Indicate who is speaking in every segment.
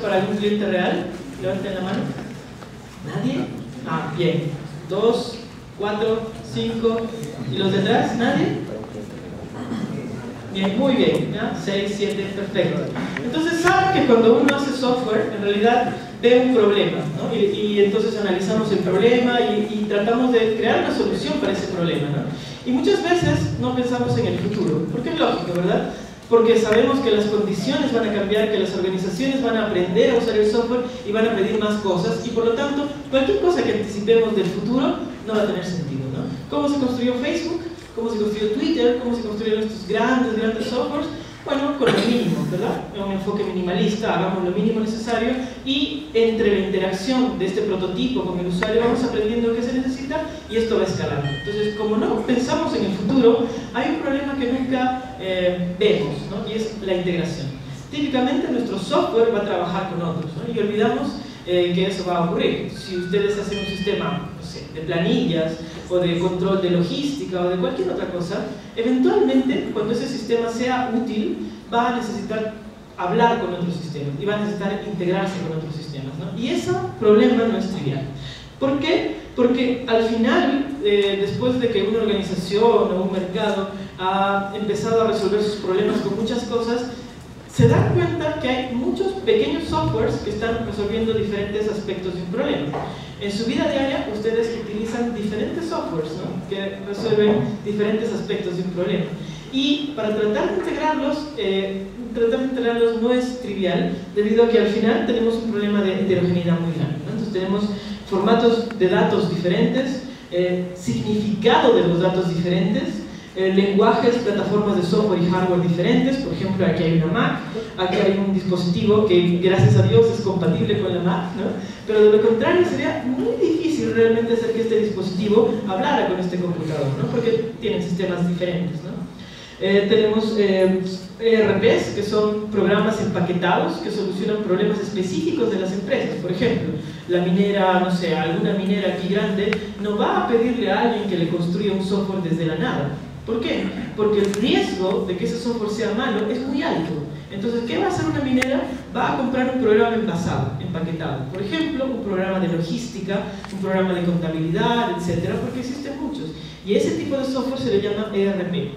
Speaker 1: para algún cliente real? Levanten la mano. ¿Nadie? Ah, bien. 2, 4, 5. ¿Y los detrás? ¿Nadie? Bien, muy bien. ¿Ya? 6, 7, perfecto. Entonces saben que cuando uno hace software, en realidad ve un problema, ¿no? Y entonces analizamos el problema y tratamos de crear una solución para ese problema, ¿no? Y muchas veces no pensamos en el futuro, porque es lógico, ¿verdad? Porque sabemos que las condiciones van a cambiar, que las organizaciones van a aprender a usar el software y van a pedir más cosas, y por lo tanto, cualquier cosa que anticipemos del futuro no va a tener sentido, ¿no? ¿Cómo se construyó Facebook? ¿Cómo se construyó Twitter? ¿Cómo se construyeron estos grandes softwares? Bueno, con lo mínimo, ¿verdad? Un enfoque minimalista, hagamos lo mínimo necesario y entre la interacción de este prototipo con el usuario vamos aprendiendo qué se necesita y esto va escalando. Entonces, como no pensamos en el futuro, hay un problema que nunca vemos, ¿no? Y es la integración. Típicamente nuestro software va a trabajar con otros, ¿no? Y olvidamos que eso va a ocurrir. Si ustedes hacen un sistema, no sé, de planillas o de control de logística o de cualquier otra cosa, eventualmente cuando ese sistema sea útil va a necesitar hablar con otros sistemas y va a necesitar integrarse con otros sistemas, ¿no? Y ese problema no es trivial. ¿Por qué? Porque al final, después de que una organización o un mercado ha empezado a resolver sus problemas con muchas cosas, se dan cuenta que hay muchos pequeños softwares que están resolviendo diferentes aspectos de un problema. En su vida diaria, ustedes utilizan diferentes softwares, ¿no? Que resuelven diferentes aspectos de un problema. Y para tratar de integrarlos no es trivial, debido a que al final tenemos un problema de heterogeneidad muy grande, ¿no? Entonces tenemos formatos de datos diferentes, significado de los datos diferentes, lenguajes, plataformas de software y hardware diferentes. Por ejemplo, aquí hay una Mac, aquí hay un dispositivo que gracias a Dios es compatible con la Mac, ¿no? Pero de lo contrario sería muy difícil realmente hacer que este dispositivo hablara con este computador, ¿no? Porque tienen sistemas diferentes, ¿no? Tenemos ERPs, que son programas empaquetados que solucionan problemas específicos de las empresas. Por ejemplo, la minera, no sé, alguna minera aquí grande no va a pedirle a alguien que le construya un software desde la nada. ¿Por qué? Porque el riesgo de que ese software sea malo es muy alto. Entonces, ¿qué va a hacer una minera? Va a comprar un programa envasado, empaquetado. Por ejemplo, un programa de logística, un programa de contabilidad, etcétera, porque existen muchos. Y ese tipo de software se le llama ERP.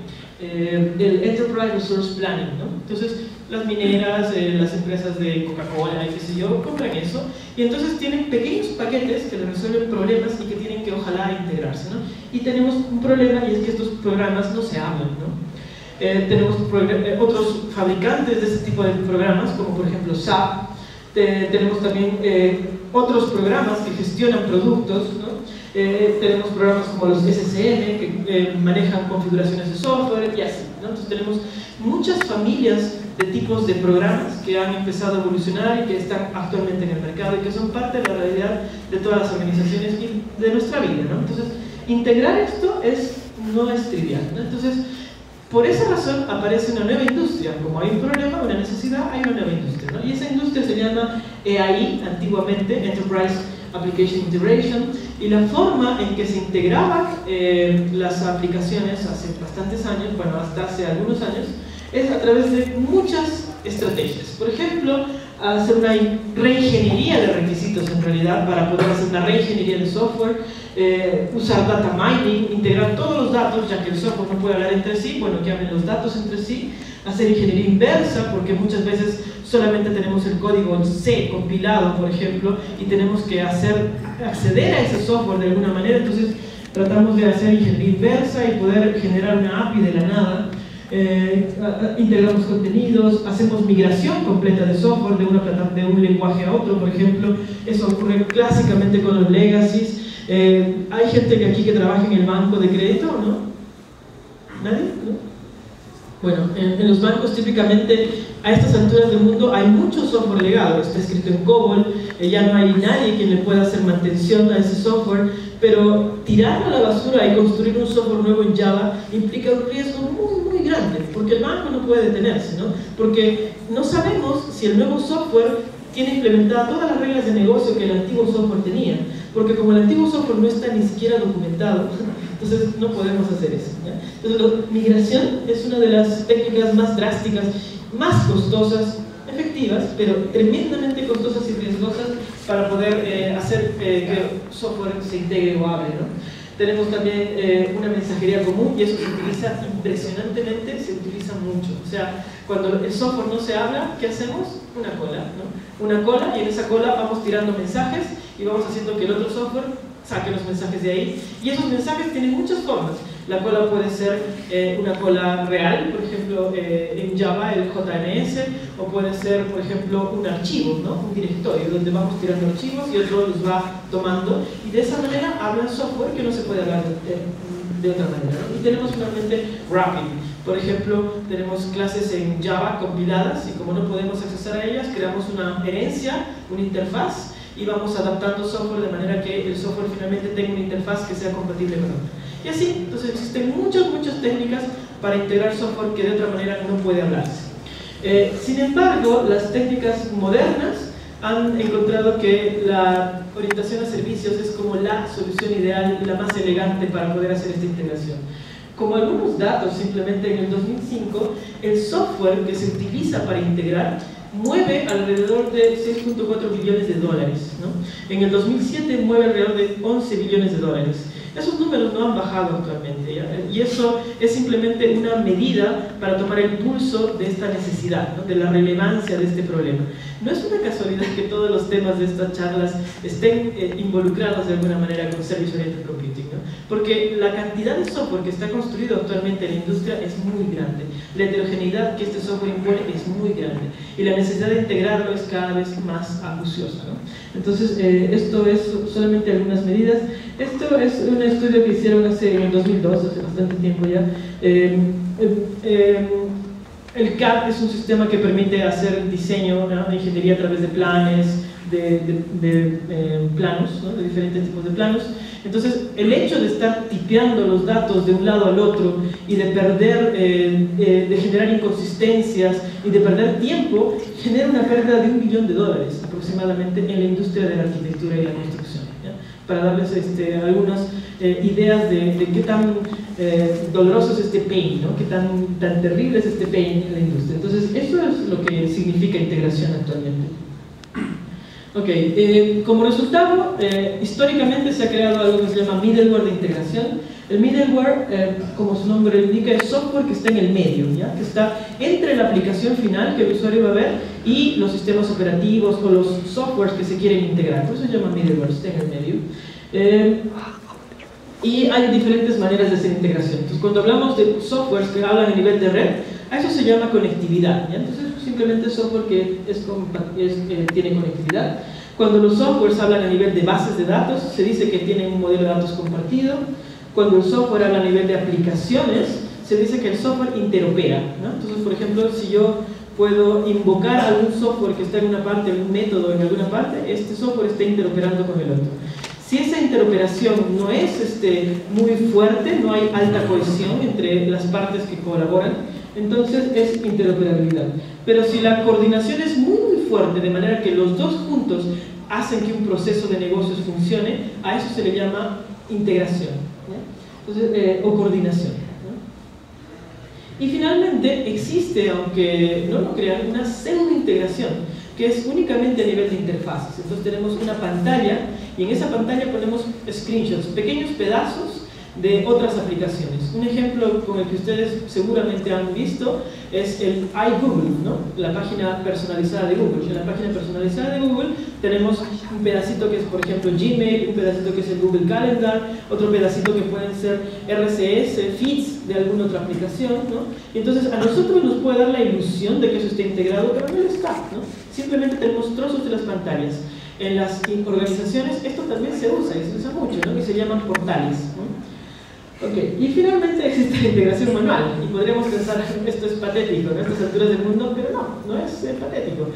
Speaker 1: Del Enterprise Resource Planning, ¿no? Entonces las mineras, las empresas de Coca-Cola y qué sé yo, compran eso y entonces tienen pequeños paquetes que les resuelven problemas y que tienen que ojalá integrarse, ¿no? Y tenemos un problema y es que estos programas no se hablan, ¿no? Tenemos otros fabricantes de este tipo de programas como por ejemplo SAP, tenemos también otros programas que gestionan productos, ¿no? Tenemos programas como los SCM que manejan configuraciones de software y así, ¿no? Entonces tenemos muchas familias de tipos de programas que han empezado a evolucionar y que están actualmente en el mercado y que son parte de la realidad de todas las organizaciones y de nuestra vida, ¿no? Entonces integrar esto no es trivial, ¿no? Entonces por esa razón aparece una nueva industria. Como hay un problema, una necesidad, hay una nueva industria, ¿no? Y esa industria se llama EAI, antiguamente Enterprise Application Integration, y la forma en que se integraban las aplicaciones hace bastantes años, bueno, hasta hace algunos años, es a través de muchas estrategias. Por ejemplo, hacer una reingeniería de requisitos en realidad para poder hacer una reingeniería de software, usar data mining, integrar todos los datos, ya que el software no puede hablar entre sí, bueno, que hablen los datos entre sí, hacer ingeniería inversa, porque muchas veces solamente tenemos el código en C compilado, por ejemplo, y tenemos que acceder a ese software de alguna manera, entonces tratamos de hacer ingeniería inversa y poder generar una API de la nada. Integramos contenidos, hacemos migración completa de software de un lenguaje a otro, por ejemplo. Eso ocurre clásicamente con los legacies. Hay gente que aquí que trabaja en el banco de crédito, ¿no? ¿Nadie? ¿No? Bueno, en los bancos típicamente a estas alturas del mundo hay mucho software legado, está escrito en COBOL, ya no hay nadie quien le pueda hacer mantención a ese software, pero tirarlo a la basura y construir un software nuevo en Java implica un riesgo muy grande, porque el banco no puede detenerse, ¿no? Porque no sabemos si el nuevo software tiene implementadas todas las reglas de negocio que el antiguo software tenía, porque como el antiguo software no está ni siquiera documentado, entonces no podemos hacer eso, ¿ya? Entonces la migración es una de las técnicas más drásticas, más costosas efectivas, pero tremendamente costosas y riesgosas para poder hacer que el software se integre o hable, ¿no? Tenemos también una mensajería común, y eso se utiliza impresionantemente, se utiliza mucho. O sea, cuando el software no se habla, ¿qué hacemos? Una cola, ¿no? Una cola, y en esa cola vamos tirando mensajes y vamos haciendo que el otro software saque los mensajes de ahí. Y esos mensajes tienen muchas formas. La cola puede ser una cola real, por ejemplo, en Java el JMS, o puede ser, por ejemplo, un archivo, ¿no? Un directorio donde vamos tirando archivos y otro los va tomando, y de esa manera habla software que no se puede hablar de otra manera, ¿no? Y tenemos finalmente wrapping. Por ejemplo, tenemos clases en Java compiladas, y como no podemos accesar a ellas, creamos una herencia, una interfaz, y vamos adaptando software de manera que el software finalmente tenga una interfaz que sea compatible con otro. Y así, entonces existen muchas técnicas para integrar software que de otra manera no puede hablarse. Sin embargo, las técnicas modernas han encontrado que la orientación a servicios es como la solución ideal y la más elegante para poder hacer esta integración. Como algunos datos, simplemente en el 2005, el software que se utiliza para integrar mueve alrededor de 6.4 billones de dólares, ¿no? En el 2007 mueve alrededor de 11 billones de dólares. Esos números no han bajado actualmente, ¿ya? Y eso es simplemente una medida para tomar el pulso de esta necesidad, ¿no? De la relevancia de este problema. No es una casualidad que todos los temas de estas charlas estén involucrados de alguna manera con Service Oriented Computing, ¿no? Porque la cantidad de software que está construido actualmente en la industria es muy grande. La heterogeneidad que este software impone es muy grande. Y la necesidad de integrarlo es cada vez más acuciosa, ¿no? Entonces, esto es solamente algunas medidas. Esto es un estudio que hicieron en el 2002, hace bastante tiempo ya. El CAD es un sistema que permite hacer diseño, ¿no? De ingeniería a través de planes, planos, ¿no? De diferentes tipos de planos. Entonces, el hecho de estar tipeando los datos de un lado al otro y de perder, de generar inconsistencias y de perder tiempo, genera una pérdida de $1 billón aproximadamente en la industria de la arquitectura y la construcción, ¿ya? Para darles algunas ideas de qué tan doloroso es este pain, ¿no? Qué tan terrible es este pain en la industria. Entonces, eso es lo que significa integración actualmente. Ok, como resultado, históricamente se ha creado algo que se llama middleware de integración. El middleware, como su nombre indica, es software que está en el medio, ¿ya? Que está entre la aplicación final que el usuario va a ver y los sistemas operativos o los softwares que se quieren integrar. Por eso se llama middleware, está en el medio. Y hay diferentes maneras de hacer integración. Entonces, cuando hablamos de softwares que hablan a nivel de red, a eso se llama conectividad, ¿ya? Entonces, simplemente software que tiene conectividad. Cuando los softwares hablan a nivel de bases de datos, se dice que tienen un modelo de datos compartido. Cuando el software habla a nivel de aplicaciones, se dice que el software interopera, ¿no? Entonces, por ejemplo, si yo puedo invocar algún software que está en una parte, algún método en alguna parte, este software está interoperando con el otro. Si esa interoperación no es muy fuerte, no hay alta cohesión entre las partes que colaboran, entonces es interoperabilidad. Pero si la coordinación es muy fuerte, de manera que los dos juntos hacen que un proceso de negocios funcione, a eso se le llama integración, ¿ya? Entonces, o coordinación, ¿no? Y finalmente existe, aunque no lo crean, una pseudo-integración, que es únicamente a nivel de interfaces. Entonces tenemos una pantalla y en esa pantalla ponemos screenshots, pequeños pedazos de otras aplicaciones. Un ejemplo con el que ustedes seguramente han visto es el iGoogle, ¿no? La página personalizada de Google. En la página personalizada de Google tenemos un pedacito que es, por ejemplo, Gmail, un pedacito que es el Google Calendar, otro pedacito que pueden ser RCS, feeds de alguna otra aplicación, ¿no? Y entonces a nosotros nos puede dar la ilusión de que eso está integrado, pero no lo está, ¿no? Simplemente tenemos trozos de las pantallas. En las organizaciones esto también se usa, y se usa mucho, ¿no? Y se llaman portales, ¿no? Okay. Y finalmente existe la integración manual, y podríamos pensar, esto es patético en estas alturas del mundo, pero no es patético.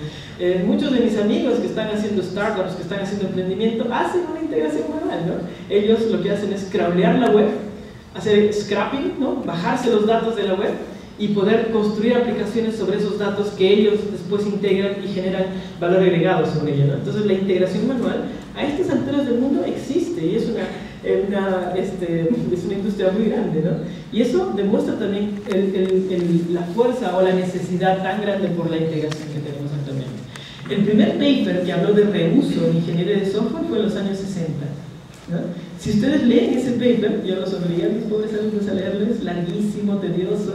Speaker 1: Muchos de mis amigos que están haciendo startups, que están haciendo emprendimiento, hacen una integración manual, ¿no? Ellos lo que hacen es crawlear la web, hacer scrapping, ¿no? Bajarse los datos de la web y poder construir aplicaciones sobre esos datos que ellos después integran y generan valor agregado sobre ello, ¿no? Entonces la integración manual a estas alturas del mundo existe y es una industria muy grande, ¿no? Y eso demuestra también la fuerza o la necesidad tan grande por la integración que tenemos actualmente. El primer paper que habló de reuso en ingeniería de software fue en los años 60, ¿no? Si ustedes leen ese paper, yo los obligué a mis pobres alumnos a leerles, larguísimo, tedioso,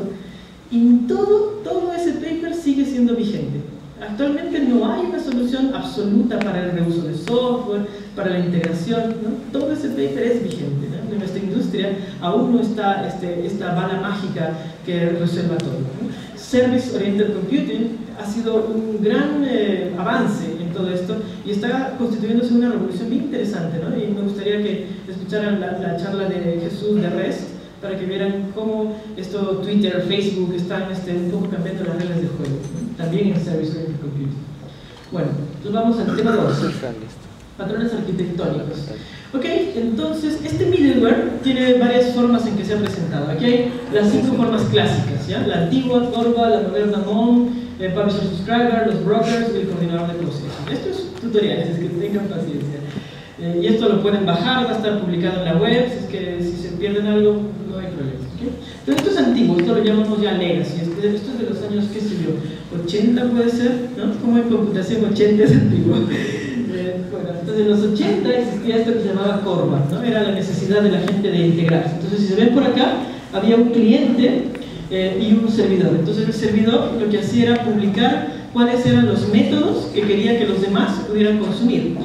Speaker 1: y todo ese paper sigue siendo vigente. Actualmente no hay una solución absoluta para el reuso de software, para la integración, ¿no? Todo ese paper es vigente, ¿no? En nuestra industria aún no está esta bala mágica que resuelva todo, ¿no? Service Oriented Computing ha sido un gran avance en todo esto y está constituyéndose una revolución bien interesante, ¿no? Y me gustaría que escucharan la charla de Jesús de REST para que vieran cómo esto, Twitter, Facebook, están un poco cambiando las reglas del juego, ¿no? También en Service Oriented Computing. Bueno, entonces vamos al tema 2. Patrones arquitectónicos. Ok, entonces este middleware tiene varias formas en que se ha presentado. Aquí hay las 5 formas clásicas, ¿ya? La antigua, Corba, la moderna MON, el Publisher Subscriber, los brokers y el coordinador de procesos. Esto es tutoriales, es que tengan paciencia. Y esto lo pueden bajar, va a estar publicado en la web, si se pierden algo, no hay problema. ¿Okay? Entonces esto es antiguo, esto lo llamamos ya legacy, esto es de los años, qué sé yo, 80 puede ser, ¿no? Como en computación 80 es antiguo. Bueno, entonces en los 80 existía esto que se llamaba Corba, ¿no? Era la necesidad de la gente de integrarse. Entonces si se ven por acá, había un cliente y un servidor. Entonces el servidor lo que hacía era publicar cuáles eran los métodos que quería que los demás pudieran consumir.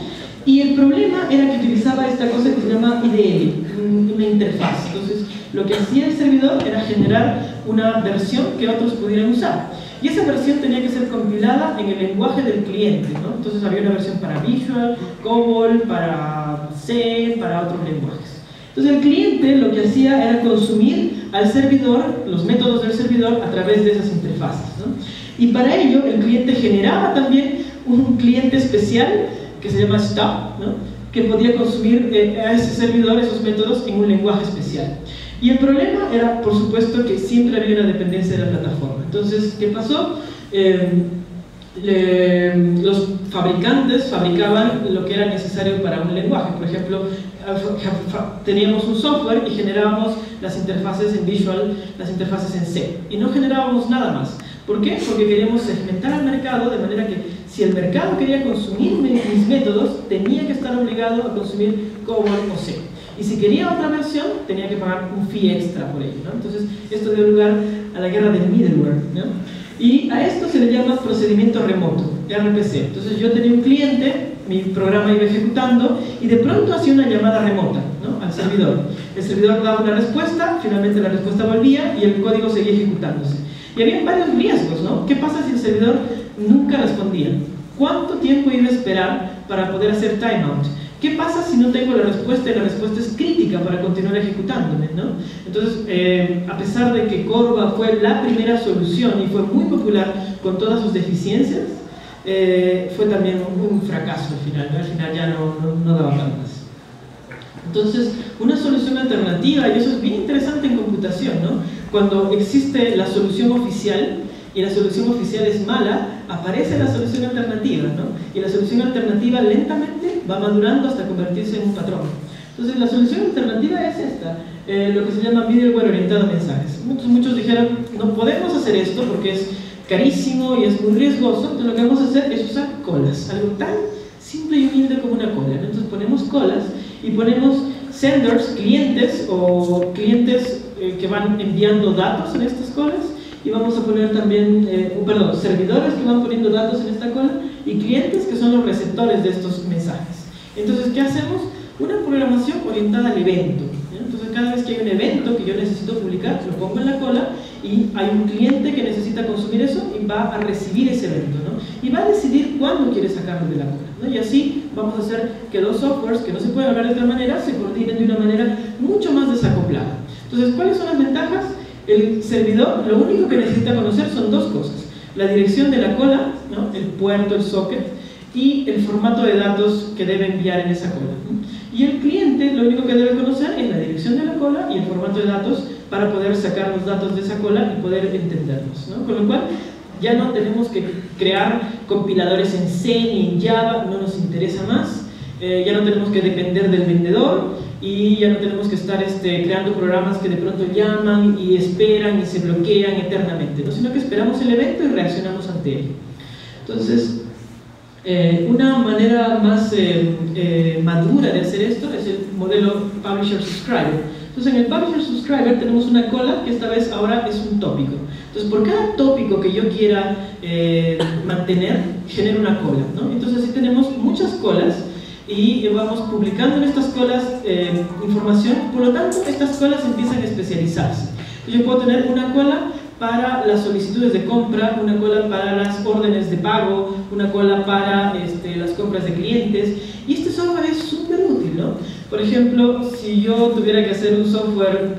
Speaker 1: Y el problema era que utilizaba esta cosa que se llama IDL, una interfaz. Entonces lo que hacía el servidor era generar una versión que otros pudieran usar. Y esa versión tenía que ser compilada en el lenguaje del cliente, ¿no? Entonces había una versión para Visual, COBOL, para C, para otros lenguajes. Entonces el cliente lo que hacía era consumir al servidor, los métodos del servidor a través de esas interfaces, ¿no? Y para ello el cliente generaba también un cliente especial que se llama Stop, ¿no? Que podía consumir a ese servidor esos métodos en un lenguaje especial. Y el problema era, por supuesto, que siempre había una dependencia de la plataforma. Entonces, ¿qué pasó? Los fabricantes fabricaban lo que era necesario para un lenguaje. Por ejemplo, teníamos un software y generábamos las interfaces en Visual, las interfaces en C. Y no generábamos nada más. ¿Por qué? Porque queríamos segmentar al mercado de manera que si el mercado quería consumir mis métodos, tenía que estar obligado a consumir COBOL o C. Y si quería otra versión, tenía que pagar un fee extra por ello, ¿no? Entonces, esto dio lugar a la guerra del middleware, ¿no? Y a esto se le llama procedimiento remoto, RPC. Entonces, yo tenía un cliente, mi programa iba ejecutando, y de pronto hacía una llamada remota, ¿no? Al servidor. El servidor daba una respuesta, finalmente la respuesta volvía, y el código seguía ejecutándose. Y había varios riesgos, ¿no? ¿Qué pasa si el servidor nunca respondía? ¿Cuánto tiempo iba a esperar para poder hacer timeout? ¿Qué pasa si no tengo la respuesta y la respuesta es crítica para continuar ejecutándome, ¿no? Entonces, a pesar de que Corba fue la primera solución y fue muy popular con todas sus deficiencias, fue también un fracaso al final, ¿no? Al final ya no daba para más. Entonces, una solución alternativa, y eso es bien interesante en computación, ¿no? Cuando existe la solución oficial y la solución oficial es mala, aparece la solución alternativa, ¿no? Y la solución alternativa lentamente va madurando hasta convertirse en un patrón. Entonces la solución alternativa es esta, lo que se llama middleware orientado a mensajes. Muchos dijeron, no podemos hacer esto porque es carísimo y es muy riesgoso, entonces lo que vamos a hacer es usar colas, algo tan simple y humilde como una cola, ¿no? Entonces ponemos colas y ponemos senders, clientes o clientes que van enviando datos en estas colas, y vamos a poner también, servidores que van poniendo datos en esta cola y clientes que son los receptores de estos mensajes. Entonces, ¿qué hacemos? Una programación orientada al evento, ¿ya? Entonces, cada vez que hay un evento que yo necesito publicar, lo pongo en la cola y hay un cliente que necesita consumir eso y va a recibir ese evento, ¿no? Y va a decidir cuándo quiere sacarlo de la cola, ¿no? Y así vamos a hacer que dos softwares que no se pueden hablar de otra manera se coordinen de una manera mucho más desacoplada. Entonces, ¿cuáles son las ventajas? El servidor lo único que necesita conocer son dos cosas: la dirección de la cola, ¿no? El puerto, el socket, y el formato de datos que debe enviar en esa cola, ¿no? Y el cliente lo único que debe conocer es la dirección de la cola y el formato de datos para poder sacar los datos de esa cola y poder entenderlos, ¿no? Con lo cual ya no tenemos que crear compiladores en C ni en Java, no nos interesa más. Ya no tenemos que depender del vendedor y ya no tenemos que estar creando programas que de pronto llaman y esperan y se bloquean eternamente, ¿no? Sino que esperamos el evento y reaccionamos ante él. Entonces, Una manera más madura de hacer esto es el modelo Publisher Subscriber. Entonces en el Publisher Subscriber tenemos una cola que esta vez ahora es un tópico. Entonces por cada tópico que yo quiera mantener, genero una cola, ¿no? Entonces así tenemos muchas colas y vamos publicando en estas colas información. Por lo tanto, estas colas empiezan a especializarse. Yo puedo tener una cola para las solicitudes de compra, una cola para las órdenes de pago, una cola para las compras de clientes, y este software es súper útil, ¿no? Por ejemplo, si yo tuviera que hacer un software,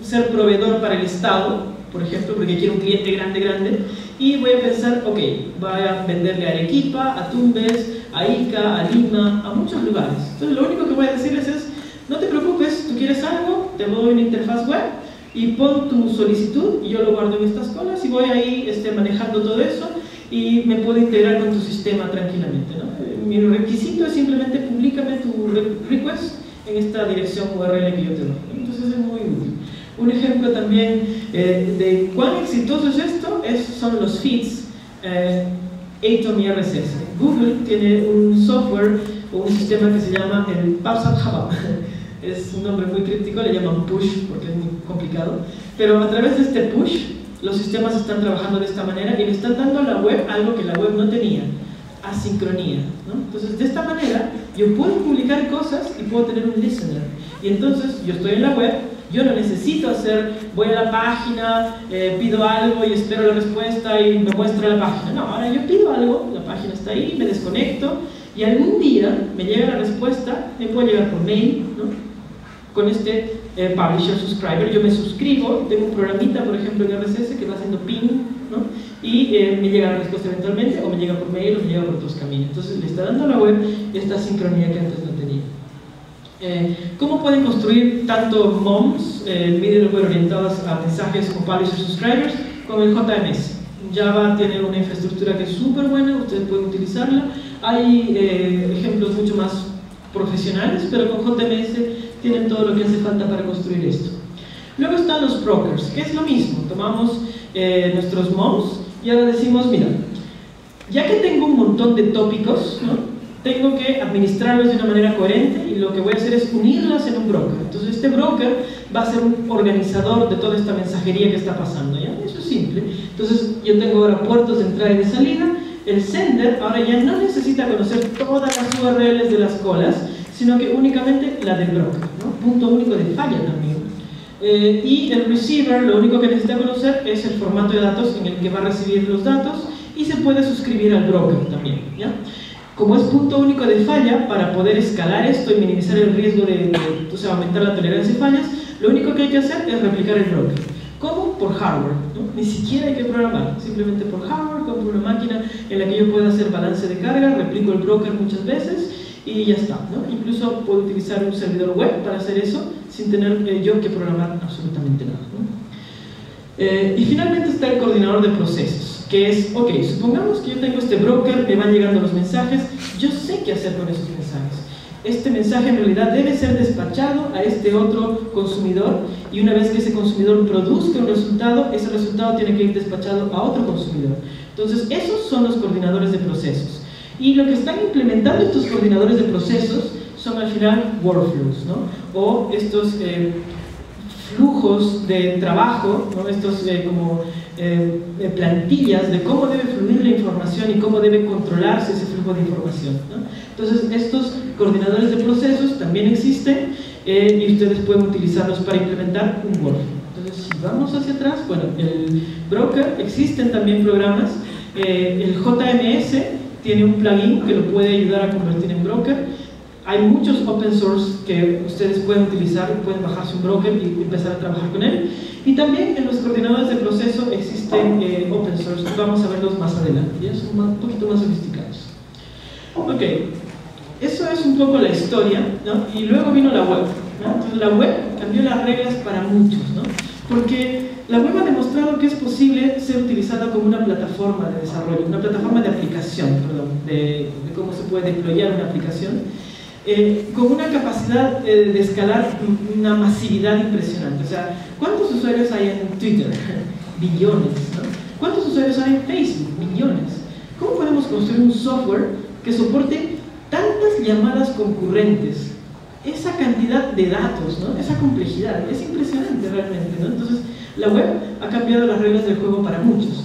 Speaker 1: ser proveedor para el Estado, por ejemplo, porque quiero un cliente grande, y voy a pensar, ok, voy a venderle a Arequipa, a Tumbes, a Ica, a Lima, a muchos lugares. Entonces lo único que voy a decirles es, no te preocupes, tú quieres algo, te doy una interfaz web, y pon tu solicitud y yo lo guardo en estas colas y voy ahí manejando todo eso y me puedo integrar con tu sistema tranquilamente, ¿no? Mi requisito es simplemente públicame tu request en esta dirección URL que yo te doy, ¿no? Entonces es muy útil. Un ejemplo también de cuán exitoso es esto son los feeds Atom y RSS. Google tiene un software o un sistema que se llama el Parsat Java. Es un nombre muy críptico, le llaman push porque es muy complicado, pero a través de este push los sistemas están trabajando de esta manera y le están dando a la web algo que la web no tenía, asincronía, ¿no? Entonces de esta manera yo puedo publicar cosas y puedo tener un listener, y entonces yo estoy en la web, yo no necesito voy a la página, pido algo y espero la respuesta y me muestra la página. No, ahora yo pido algo, la página está ahí, me desconecto y algún día me llega la respuesta, me puede llegar por mail, ¿no? Con este Publisher Subscriber yo me suscribo, tengo un programita por ejemplo en RSS que va haciendo ping, ¿no? Y me llega la respuesta eventualmente, o me llega por mail o me llega por otros caminos. Entonces le está dando a la web esta sincronía que antes no tenía. ¿Cómo pueden construir tanto MOMS, middleware orientados a mensajes como Publisher Subscribers, como el JMS? Java tiene una infraestructura que es súper buena, ustedes pueden utilizarla. Hay ejemplos mucho más profesionales, pero con JMS tienen todo lo que hace falta para construir esto. Luego están los brokers, que es lo mismo. Tomamos nuestros MOMS y ahora decimos, mira, ya que tengo un montón de tópicos, ¿no? Tengo que administrarlos de una manera coherente y lo que voy a hacer es unirlos en un broker. Entonces este broker va a ser un organizador de toda esta mensajería que está pasando, ¿ya? Eso es simple. Entonces yo tengo ahora puertos de entrada y de salida. El sender ahora ya no necesita conocer todas las URLs de las colas, sino que únicamente la del broker, ¿no? Punto único de falla también. Y el receiver lo único que necesita conocer es el formato de datos en el que va a recibir los datos, y se puede suscribir al broker también, ¿ya? Como es punto único de falla, para poder escalar esto y minimizar el riesgo o sea, aumentar la tolerancia a fallas, lo único que hay que hacer es replicar el broker. ¿Cómo? Por hardware, ¿no? Ni siquiera hay que programar, simplemente por hardware, compro una máquina en la que yo pueda hacer balance de carga, replico el broker muchas veces y ya está, ¿no? Incluso puedo utilizar un servidor web para hacer eso sin tener yo que programar absolutamente nada, ¿no? Y finalmente está el coordinador de procesos, que es, ok, supongamos que yo tengo este broker, me van llegando los mensajes, yo sé qué hacer con esos mensajes. Este mensaje en realidad debe ser despachado a este otro consumidor, y una vez que ese consumidor produzca un resultado, ese resultado tiene que ir despachado a otro consumidor. Entonces esos son los coordinadores de procesos, y lo que están implementando estos coordinadores de procesos son al final workflows, ¿no? O estos flujos de trabajo, ¿no? Estos plantillas de cómo debe fluir la información y cómo debe controlarse ese flujo de información, ¿no? Entonces estos coordinadores de procesos también existen y ustedes pueden utilizarlos para implementar un workflow. Entonces si vamos hacia atrás, bueno, el broker, existen también programas, el JMS tiene un plugin que lo puede ayudar a convertir en broker. Hay muchos open source que ustedes pueden utilizar, pueden bajarse un broker y empezar a trabajar con él. Y también en los coordinadores de proceso existen open source, vamos a verlos más adelante, ya son un poquito más sofisticados. Ok, eso es un poco la historia, ¿no? Y luego vino la web, ¿no? Entonces la web cambió las reglas para muchos, ¿no? Porque la web ha demostrado que es posible ser utilizada como una plataforma de desarrollo, una plataforma de aplicación, perdón, de cómo se puede deployar una aplicación. Con una capacidad de escalar una masividad impresionante. O sea, ¿cuántos usuarios hay en Twitter? Billones, ¿no? ¿Cuántos usuarios hay en Facebook? Millones. ¿cómo podemos construir un software que soporte tantas llamadas concurrentes? Esa cantidad de datos, ¿no? Esa complejidad, es impresionante realmente, ¿no? Entonces, la web ha cambiado las reglas del juego para muchos.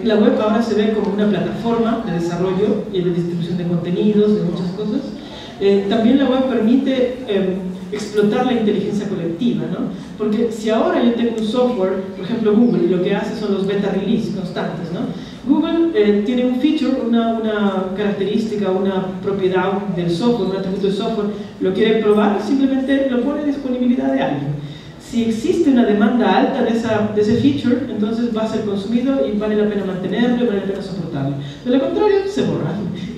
Speaker 1: La web ahora se ve como una plataforma de desarrollo y de distribución de contenidos, de muchas cosas. También la web permite explotar la inteligencia colectiva, ¿no? Porque si ahora yo tengo un software, por ejemplo Google, y lo que hace son los beta release constantes, ¿no? Google tiene un feature, una característica, una propiedad del software, un atributo del software, lo quiere probar, simplemente lo pone a disponibilidad de alguien. Si existe una demanda alta de ese feature, entonces va a ser consumido y vale la pena mantenerlo y vale la pena soportarlo. De lo contrario, se borra.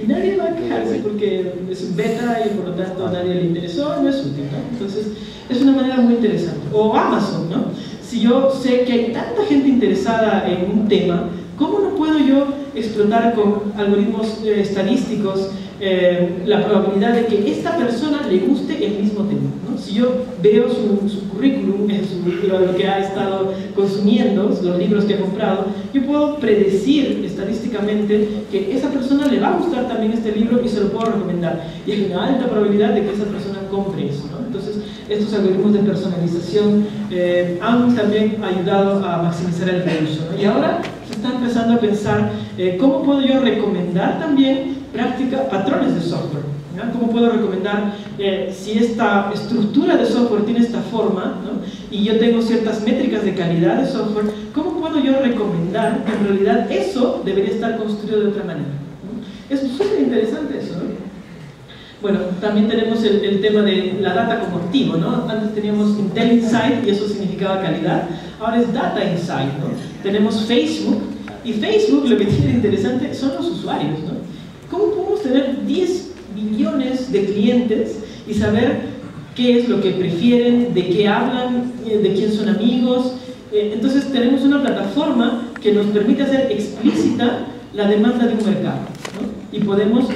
Speaker 1: Y nadie va a quejarse porque es un beta y por lo tanto a nadie le interesó, no es útil, ¿no? Entonces, es una manera muy interesante. O Amazon, ¿no? Si yo sé que hay tanta gente interesada en un tema, ¿cómo no puedo yo explotar con algoritmos estadísticos la probabilidad de que esta persona le guste el mismo tema, ¿no? Si yo veo su currículum, lo que ha estado consumiendo, los libros que ha comprado, yo puedo predecir estadísticamente que esa persona le va a gustar también este libro y se lo puedo recomendar. Y hay una alta probabilidad de que esa persona compre eso, ¿no? Entonces, estos algoritmos de personalización han también ayudado a maximizar el reuso, ¿no? Y ahora se está empezando a pensar cómo puedo yo recomendar también patrones de software, ¿no? ¿Cómo puedo recomendar si esta estructura de software tiene esta forma, ¿no? Y yo tengo ciertas métricas de calidad de software, ¿cómo puedo yo recomendar que en realidad eso debería estar construido de otra manera, ¿no? Es súper interesante eso, ¿no? Bueno, también tenemos el tema de la data como activo, ¿no? Antes teníamos Intel Inside y eso significaba calidad, ahora es Data Inside, ¿no? Tenemos Facebook, y Facebook lo que tiene de interesante son los usuarios, ¿no? ¿Cómo podemos tener 10 millones de clientes y saber qué es lo que prefieren, de qué hablan, de quién son amigos? Entonces tenemos una plataforma que nos permite hacer explícita la demanda de un mercado, ¿no? Y podemos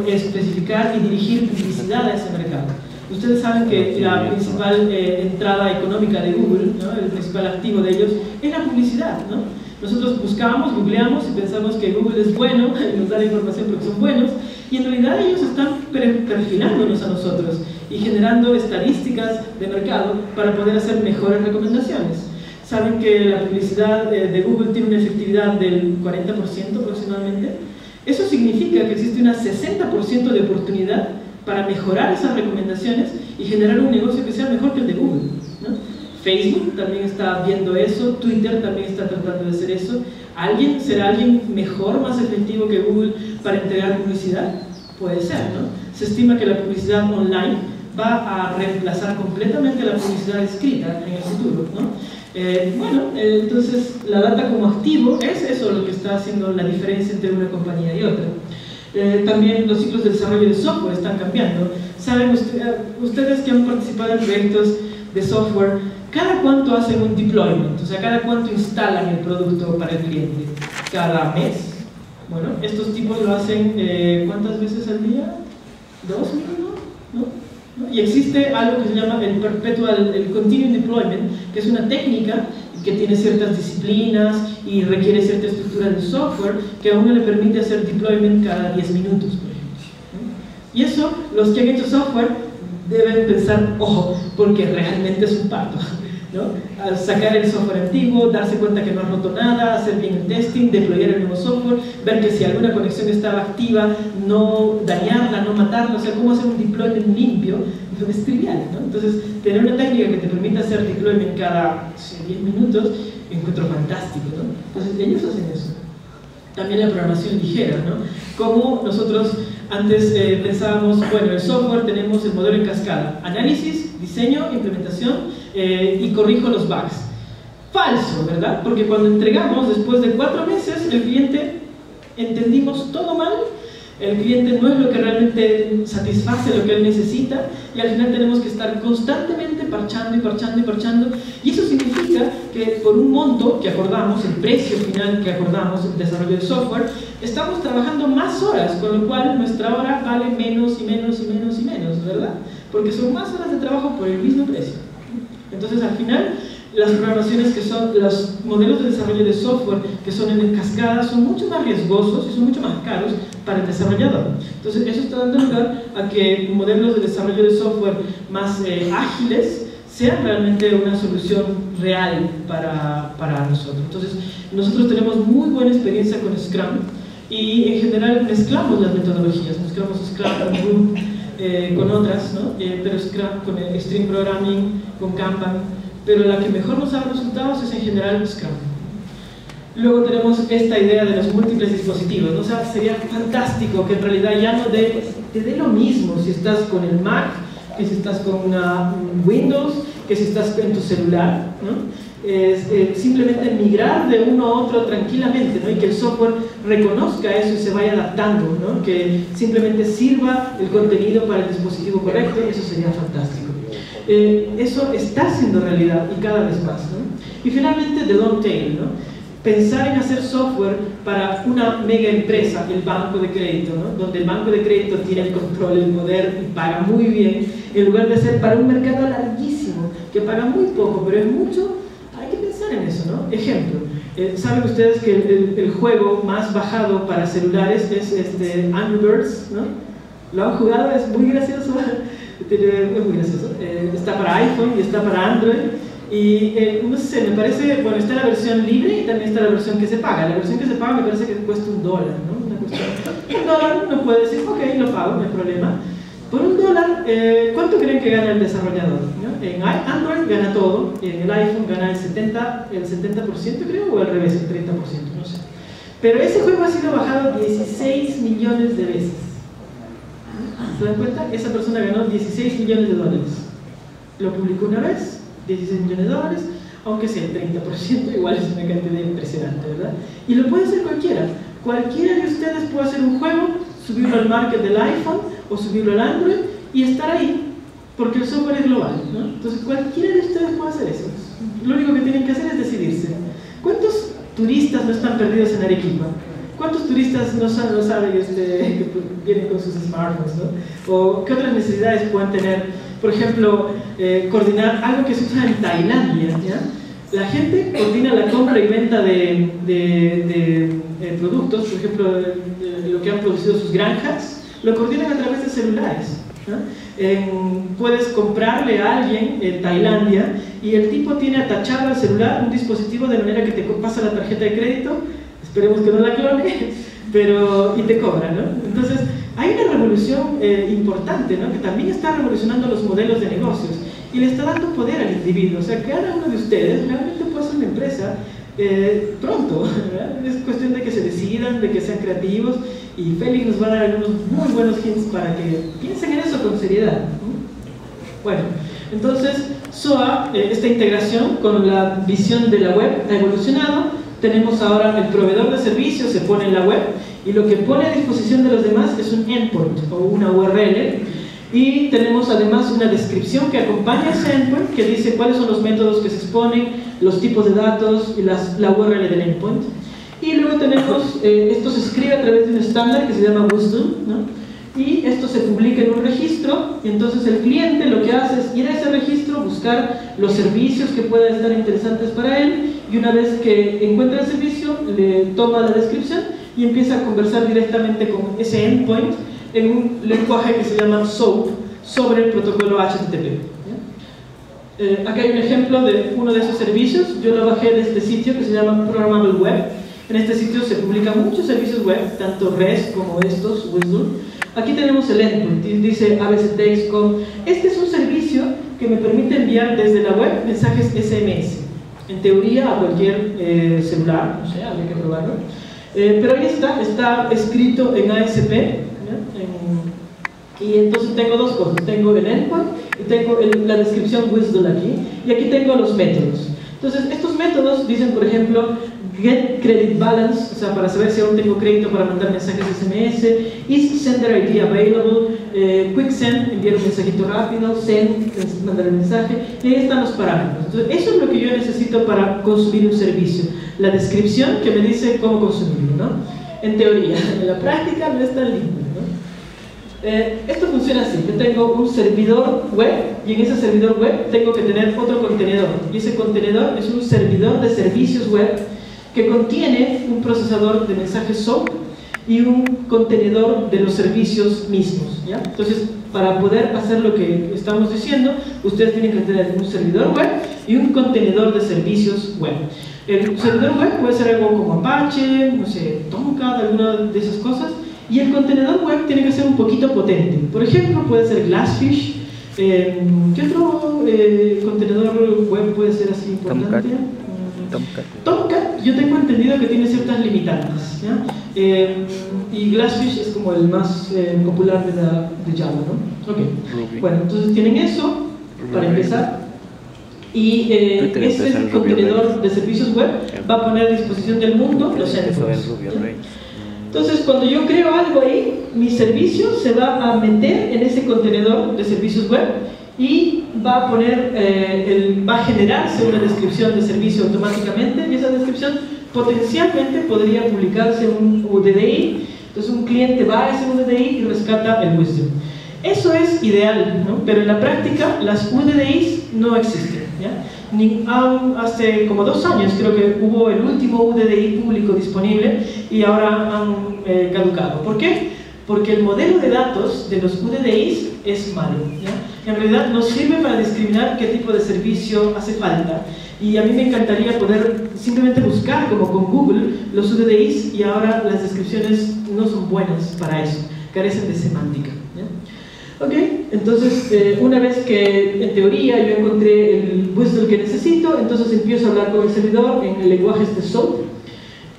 Speaker 1: especificar y dirigir publicidad a ese mercado. Ustedes saben que la principal entrada económica de Google, ¿no? El principal activo de ellos es la publicidad, ¿no? Nosotros buscamos, googleamos y pensamos que Google es bueno y nos da la información porque son buenos, y en realidad ellos están perfilándonos a nosotros y generando estadísticas de mercado para poder hacer mejores recomendaciones. Saben que la publicidad de Google tiene una efectividad del 40% aproximadamente. Eso significa que existe un 60% de oportunidad para mejorar esas recomendaciones y generar un negocio que sea mejor que el de Google, ¿no? Facebook también está viendo eso, Twitter también está tratando de hacer eso. ¿Será alguien mejor, más efectivo que Google para entregar publicidad? Puede ser, ¿no? Se estima que la publicidad online va a reemplazar completamente la publicidad escrita en el futuro, ¿no? Entonces la data como activo es eso lo que está haciendo la diferencia entre una compañía y otra. También los ciclos de desarrollo de software están cambiando. Saben ustedes que han participado en proyectos de software, ¿cada cuánto hacen un deployment? O sea, ¿cada cuánto instalan el producto para el cliente? ¿Cada mes? Bueno, estos tipos lo hacen ¿cuántas veces al día? ¿2 mínimo? ¿No? Y existe algo que se llama el Continuous Deployment, que es una técnica que tiene ciertas disciplinas y requiere cierta estructura del software que a uno le permite hacer deployment cada 10 minutos, por ejemplo. Y eso, los que han hecho software deben pensar, ojo, porque realmente es un parto, ¿no? Al sacar el software antiguo, darse cuenta que no ha roto nada, hacer bien el testing, deployar el nuevo software, ver que si alguna conexión estaba activa, no dañarla, no matarla, o sea, cómo hacer un deployment limpio, no es trivial, ¿no? Entonces, tener una técnica que te permita hacer deployment cada 10 minutos, encuentro fantástico, ¿no? Entonces, ellos hacen eso. También la programación ligera, ¿no? Como nosotros antes pensábamos, bueno, el software tenemos el modelo en cascada, análisis, diseño, implementación y corrijo los bugs. Falso, ¿verdad? Porque cuando entregamos, después de 4 meses, el cliente entendimos todo mal, el cliente no es lo que realmente satisface lo que él necesita y al final tenemos que estar constantemente parchando y parchando y parchando, y eso significa que por un monto que acordamos, el precio final que acordamos, el desarrollo de software, estamos trabajando más horas, con lo cual nuestra hora vale menos y menos y menos y menos, ¿verdad? Porque son más horas de trabajo por el mismo precio. Entonces al final las programaciones que son, los modelos de desarrollo de software que son en cascada son mucho más riesgosos y son mucho más caros para el desarrollador. Entonces eso está dando lugar a que modelos de desarrollo de software más ágiles sean realmente una solución real para nosotros. Entonces nosotros tenemos muy buena experiencia con Scrum y en general mezclamos las metodologías, mezclamos Scrum con Groove, con otras, ¿no? Pero Scrum con el Stream Programming, con Kanban, pero la que mejor nos da resultados es en general Scrum. Luego tenemos esta idea de los múltiples dispositivos, ¿no? O sea, sería fantástico que en realidad ya no te dé lo mismo si estás con el Mac, que si estás con una Windows, que si estás en tu celular, ¿no? Simplemente migrar de uno a otro tranquilamente, ¿no? Y que el software reconozca eso y se vaya adaptando, ¿no? Que simplemente sirva el contenido para el dispositivo correcto, y eso sería fantástico. Eso está siendo realidad y cada vez más, ¿no? Y finalmente, the long tail, ¿no? Pensar en hacer software para una mega empresa, el banco de crédito, ¿no? Donde el banco de crédito tiene el control, el poder y paga muy bien, en lugar de ser para un mercado larguísimo, que paga muy poco, pero es mucho. Hay que pensar en eso, ¿no? Ejemplo, saben ustedes que el juego más bajado para celulares es Angry Birds, ¿no? ¿Lo han jugado? Es muy gracioso. Es muy gracioso. Está para iPhone y está para Android. Y no sé, me parece, bueno, está la versión libre y también está la versión que se paga. La versión que se paga me parece que cuesta $1, ¿no? Una cuestión. $1 uno puede decir, ok, lo pago, no hay problema. Por $1, ¿cuánto creen que gana el desarrollador? ¿No? En Android gana todo, en el iPhone gana el 70% creo, o al revés, el 30%, no sé. Pero ese juego ha sido bajado 16 millones de veces. ¿Se dan cuenta? Esa persona ganó $16 millones. Lo publicó una vez, $16 millones, aunque sea el 30%, igual es una cantidad impresionante, ¿verdad? Y lo puede hacer cualquiera. Cualquiera de ustedes puede hacer un juego, subirlo al market del iPhone o subirlo al Android y estar ahí, porque el software es global, ¿no? Entonces cualquiera de ustedes puede hacer eso. Lo único que tienen que hacer es decidirse. ¿Cuántos turistas no están perdidos en Arequipa? ¿Cuántos turistas no saben que vienen con sus smartphones, ¿no? ¿O qué otras necesidades pueden tener? Por ejemplo, coordinar algo que se usa en Tailandia, ¿ya? La gente coordina la compra y venta de productos, por ejemplo, lo que han producido sus granjas, lo coordinan a través de celulares, ¿no? Puedes comprarle a alguien en Tailandia y el tipo tiene atachado al celular un dispositivo de manera que te pasa la tarjeta de crédito, esperemos que no la clone, y te cobra, ¿no? Entonces, hay una revolución importante, ¿no? Que también está revolucionando los modelos de negocios y le está dando poder al individuo. O sea, cada uno de ustedes realmente puede ser una empresa pronto, ¿verdad? Es cuestión de que se decidan, de que sean creativos, y Félix nos va a dar algunos muy buenos hints para que piensen en eso con seriedad. Bueno, entonces SOA, esta integración con la visión de la web ha evolucionado. Tenemos ahora el proveedor de servicios, se pone en la web, y lo que pone a disposición de los demás es un endpoint o una URL, y tenemos además una descripción que acompaña a ese endpoint que dice cuáles son los métodos que se exponen, los tipos de datos y la URL del endpoint. Y luego tenemos, esto se escribe a través de un estándar que se llama WSDL, ¿no? Y esto se publica en un registro, y entonces el cliente lo que hace es ir a ese registro, buscar los servicios que puedan estar interesantes para él, y una vez que encuentra el servicio, le toma la descripción y empieza a conversar directamente con ese endpoint en un lenguaje que se llama SOAP sobre el protocolo HTTP. Acá hay un ejemplo de uno de esos servicios. Yo lo bajé de este sitio que se llama Programmable Web. En este sitio se publican muchos servicios web, tanto REST como estos, WSDL. Aquí tenemos el endpoint, dice abctextcom. Este es un servicio que me permite enviar desde la web mensajes SMS. En teoría a cualquier celular, no sé, habría que probarlo. Pero ahí está escrito en ASP, y entonces tengo dos cosas, tengo el endpoint y tengo la descripción WSDL aquí, y aquí tengo los métodos. Entonces estos métodos dicen, por ejemplo, get credit balance, o sea, para saber si aún tengo crédito para mandar mensajes SMS, is sender ID available, quick send, enviar un mensajito rápido, send, mandar el mensaje, y ahí están los parámetros. Entonces eso es lo que yo necesito para consumir un servicio, la descripción que me dice cómo consumirlo, ¿no? En teoría, en la práctica no es tan lindo, ¿no? Esto funciona así. Yo tengo un servidor web y en ese servidor web tengo que tener otro contenedor. Y ese contenedor es un servidor de servicios web que contiene un procesador de mensajes SOAP y un contenedor de los servicios mismos, ¿ya? Entonces, para poder hacer lo que estamos diciendo, ustedes tienen que tener un servidor web y un contenedor de servicios web. El servidor web puede ser algo como Apache, no sé, Tomcat, alguna de esas cosas, y el contenedor web tiene que ser un poquito potente. Por ejemplo, puede ser Glassfish. ¿Qué otro contenedor web puede ser así importante? Tomcat, yo tengo entendido que tiene ciertas limitantes, ¿ya? Y Glassfish es como el más popular de Java, ¿no? Okay. Bueno, entonces tienen eso para empezar. Y ese contenedor de servicios web va a poner a disposición del mundo los endpoints. Entonces, cuando yo creo algo ahí, mi servicio se va a meter en ese contenedor de servicios web y va a poner, va a generarse una descripción de servicio automáticamente, y esa descripción potencialmente podría publicarse en un UDDI. Entonces un cliente va a ese UDDI y rescata el wisdom. Eso es ideal, ¿no? Pero en la práctica las UDDIs no existen, ¿ya? Hace como 2 años creo que hubo el último UDDI público disponible y ahora han caducado. ¿Por qué? Porque el modelo de datos de los UDDIs es malo, ¿ya? En realidad no sirve para discriminar qué tipo de servicio hace falta. Y a mí me encantaría poder simplemente buscar, como con Google, los UDDIs, y ahora las descripciones no son buenas para eso, carecen de semántica, ¿ya? Ok, entonces una vez que en teoría yo encontré el WSDL que necesito, entonces empiezo a hablar con el servidor en el lenguaje SOAP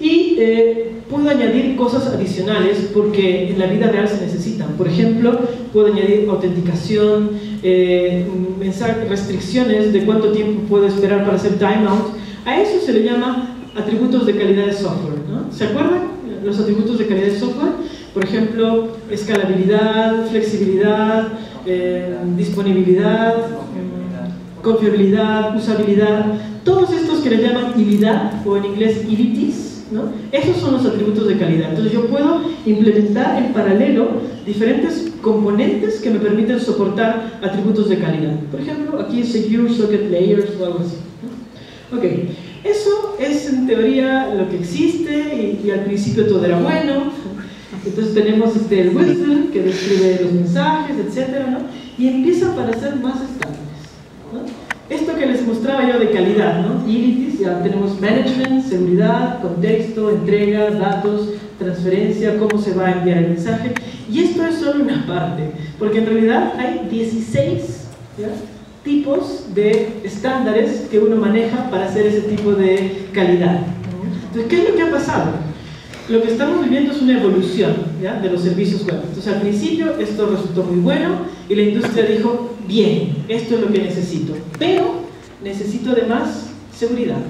Speaker 1: y puedo añadir cosas adicionales porque en la vida real se necesitan. Por ejemplo, puedo añadir autenticación, restricciones de cuánto tiempo puedo esperar para hacer timeout. A eso se le llama atributos de calidad de software, ¿no? ¿Se acuerdan? Los atributos de calidad de software, por ejemplo, escalabilidad, flexibilidad, disponibilidad, confiabilidad, usabilidad, todos estos que le llaman habilidad o en inglés abilities, ¿no? Esos son los atributos de calidad. Entonces yo puedo implementar en paralelo diferentes componentes que me permiten soportar atributos de calidad. Por ejemplo, aquí es Secure Socket Layers o algo así, ¿no? Ok, eso es en teoría lo que existe y al principio todo era bueno. Entonces tenemos el WSDL que describe los mensajes, etcétera, ¿no? Y empieza a aparecer más estándares, ¿no? Esto que les mostraba yo de calidad, ¿no? Abilities, ya tenemos management, seguridad, contexto, entrega, datos, transferencia, cómo se va a enviar el mensaje. Y esto es solo una parte, porque en realidad hay 16, ¿ya?, tipos de estándares que uno maneja para hacer ese tipo de calidad. Entonces, ¿qué es lo que ha pasado? Lo que estamos viviendo es una evolución, ¿ya?, de los servicios web. Entonces, al principio esto resultó muy bueno y la industria dijo, bien, esto es lo que necesito, pero necesito además seguridad,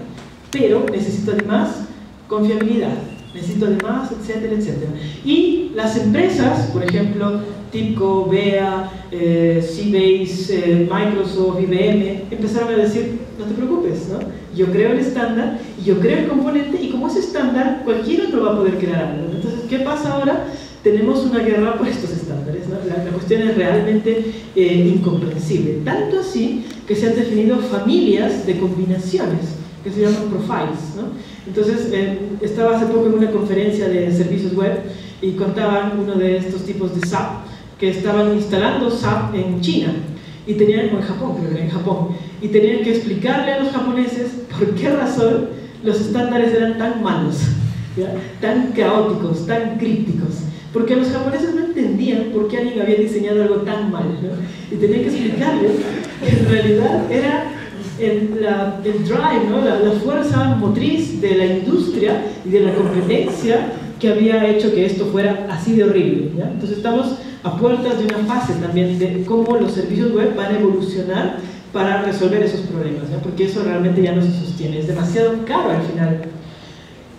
Speaker 1: pero necesito además confiabilidad, necesito además, etcétera, etcétera. Y las empresas, por ejemplo, TIBCO, BEA, Seabase, Microsoft, IBM, empezaron a decir, no te preocupes, ¿no? Yo creo el estándar y yo creo el componente, y como es estándar, cualquier otro va a poder crear algo. Entonces, ¿qué pasa ahora? Tenemos una guerra por estos estándares, ¿no? La cuestión es realmente incomprensible. Tanto así que se han definido familias de combinaciones que se llaman profiles, ¿no? Entonces, estaba hace poco en una conferencia de servicios web y contaban uno de estos tipos de SAP que estaban instalando SAP en China y tenían, o en Japón, creo que era en Japón, y tenían que explicarle a los japoneses por qué razón los estándares eran tan malos, ¿ya?, tan caóticos, tan crípticos, porque los japoneses no entendían por qué alguien había diseñado algo tan mal, ¿no? Y tenían que explicarles que en realidad era el drive, ¿no?, la fuerza motriz de la industria y de la competencia que había hecho que esto fuera así de horrible, ¿ya? Entonces estamos a puertas de una fase también de cómo los servicios web van a evolucionar para resolver esos problemas, ¿ya?, porque eso realmente ya no se sostiene, es demasiado caro al final.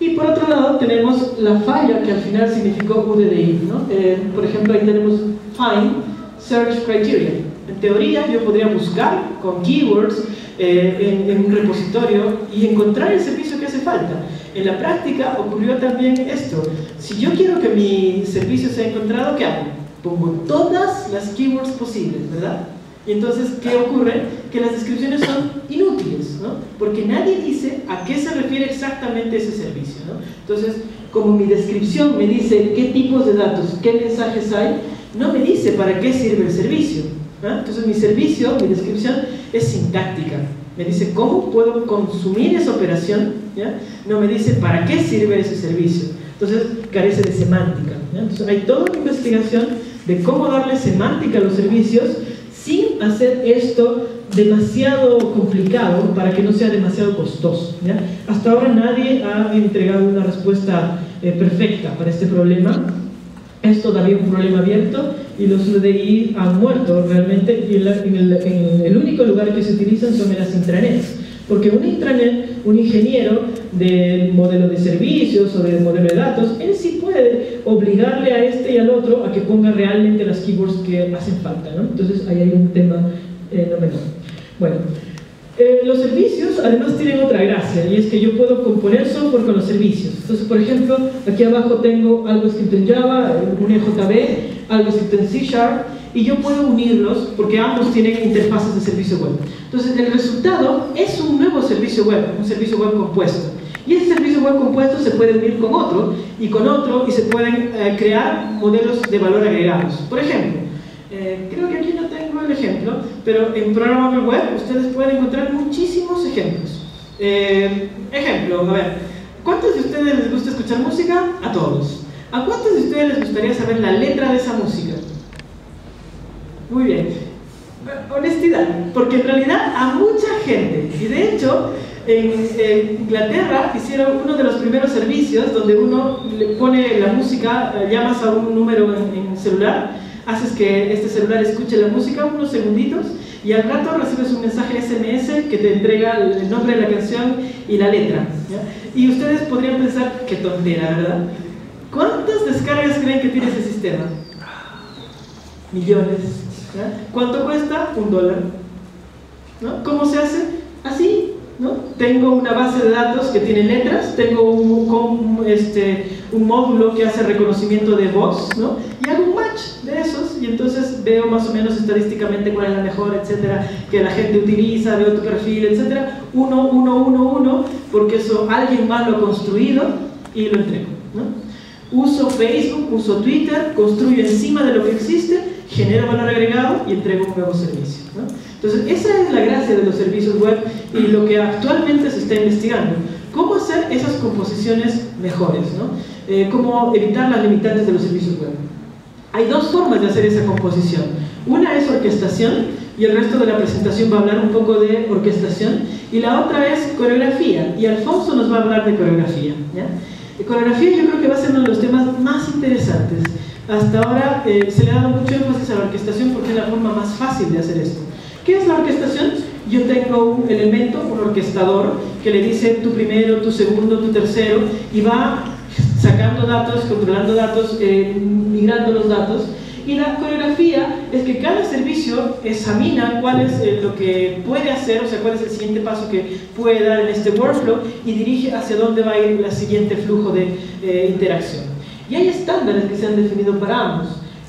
Speaker 1: Y por otro lado tenemos la falla que al final significó UDDI, ¿no? Por ejemplo, ahí tenemos Find Search Criteria. En teoría yo podría buscar con keywords en un repositorio y encontrar el servicio que hace falta. En la práctica ocurrió también esto. Si yo quiero que mi servicio sea encontrado, ¿qué hago? Pongo todas las keywords posibles, ¿verdad? Y entonces, ¿qué ocurre? Que las descripciones son inútiles, ¿no? Porque nadie dice a qué se refiere exactamente ese servicio, ¿no? Entonces, como mi descripción me dice qué tipos de datos, qué mensajes hay, no me dice para qué sirve el servicio, ¿no? Entonces, mi servicio, mi descripción es sintáctica. Me dice cómo puedo consumir esa operación, ¿ya? No me dice para qué sirve ese servicio. Entonces, carece de semántica, ¿ya? Entonces, hay toda una investigación de cómo darle semántica a los servicios sin hacer esto demasiado complicado para que no sea demasiado costoso, ¿ya? Hasta ahora nadie ha entregado una respuesta perfecta para este problema. Es todavía un problema abierto y los UDI han muerto realmente, y en el único lugar que se utilizan son en las intranets, porque un intranet, un ingeniero de modelo de servicios o de modelo de datos, él sí puede obligarle a este y al otro a que ponga realmente las keywords que hacen falta, ¿no? Entonces ahí hay un tema no menor. Bueno, los servicios además tienen otra gracia, y es que yo puedo componer software con los servicios. Entonces, por ejemplo, aquí abajo tengo algo escrito en Java, un EJB, algo escrito en C#, y yo puedo unirlos porque ambos tienen interfaces de servicio web. Entonces, el resultado es un nuevo servicio web, un servicio web compuesto. Y ese servicio web compuesto se puede unir con otro, y se pueden crear modelos de valor agregados. Por ejemplo, creo que aquí no tengo el ejemplo, pero en Programmable Web ustedes pueden encontrar muchísimos ejemplos. Ejemplo, a ver, ¿cuántos de ustedes les gusta escuchar música? A todos. ¿A cuántos de ustedes les gustaría saber la letra de esa música? Muy bien. Honestidad, porque en realidad a mucha gente, y de hecho en Inglaterra hicieron uno de los primeros servicios donde uno le pone la música, llamas a un número en celular, haces que este celular escuche la música unos segunditos y al rato recibes un mensaje SMS que te entrega el nombre de la canción y la letra, ¿ya? Y ustedes podrían pensar, qué tontera, ¿verdad? ¿Cuántas descargas creen que tiene ese sistema? Millones, ¿ya? ¿Cuánto cuesta? $1, ¿no? ¿Cómo se hace? Así, ¿no? Tengo una base de datos que tiene letras, tengo un módulo que hace reconocimiento de voz, ¿no? Y hago un match de esos, y entonces veo más o menos estadísticamente cuál es la mejor, etcétera, que la gente utiliza, veo tu perfil, etcétera, 1, 1, 1, 1, porque eso alguien más lo ha construido y lo entrego, ¿no? Uso Facebook, uso Twitter, construyo encima de lo que existe, genero valor agregado y entrego un nuevo servicio, ¿no? Entonces, esa es la gracia de los servicios web y lo que actualmente se está investigando. ¿Cómo hacer esas composiciones mejores, ¿no? ¿Cómo evitar las limitantes de los servicios web? Hay dos formas de hacer esa composición. Una es orquestación, y el resto de la presentación va a hablar un poco de orquestación, y la otra es coreografía, y Alfonso nos va a hablar de coreografía, ¿ya? Coreografía yo creo que va a ser uno de los temas más interesantes. Hasta ahora se le ha dado mucho énfasis a la orquestación porque es la forma más fácil de hacer esto. ¿Qué es la orquestación? Yo tengo un elemento, un orquestador, que le dice tu primero, tu segundo, tu tercero, y va sacando datos, controlando datos, migrando los datos. Y la coreografía es que cada servicio examina cuál es lo que puede hacer, o sea, cuál es el siguiente paso que puede dar en este workflow, y dirige hacia dónde va a ir el siguiente flujo de interacción. Y hay estándares que se han definido para ambos.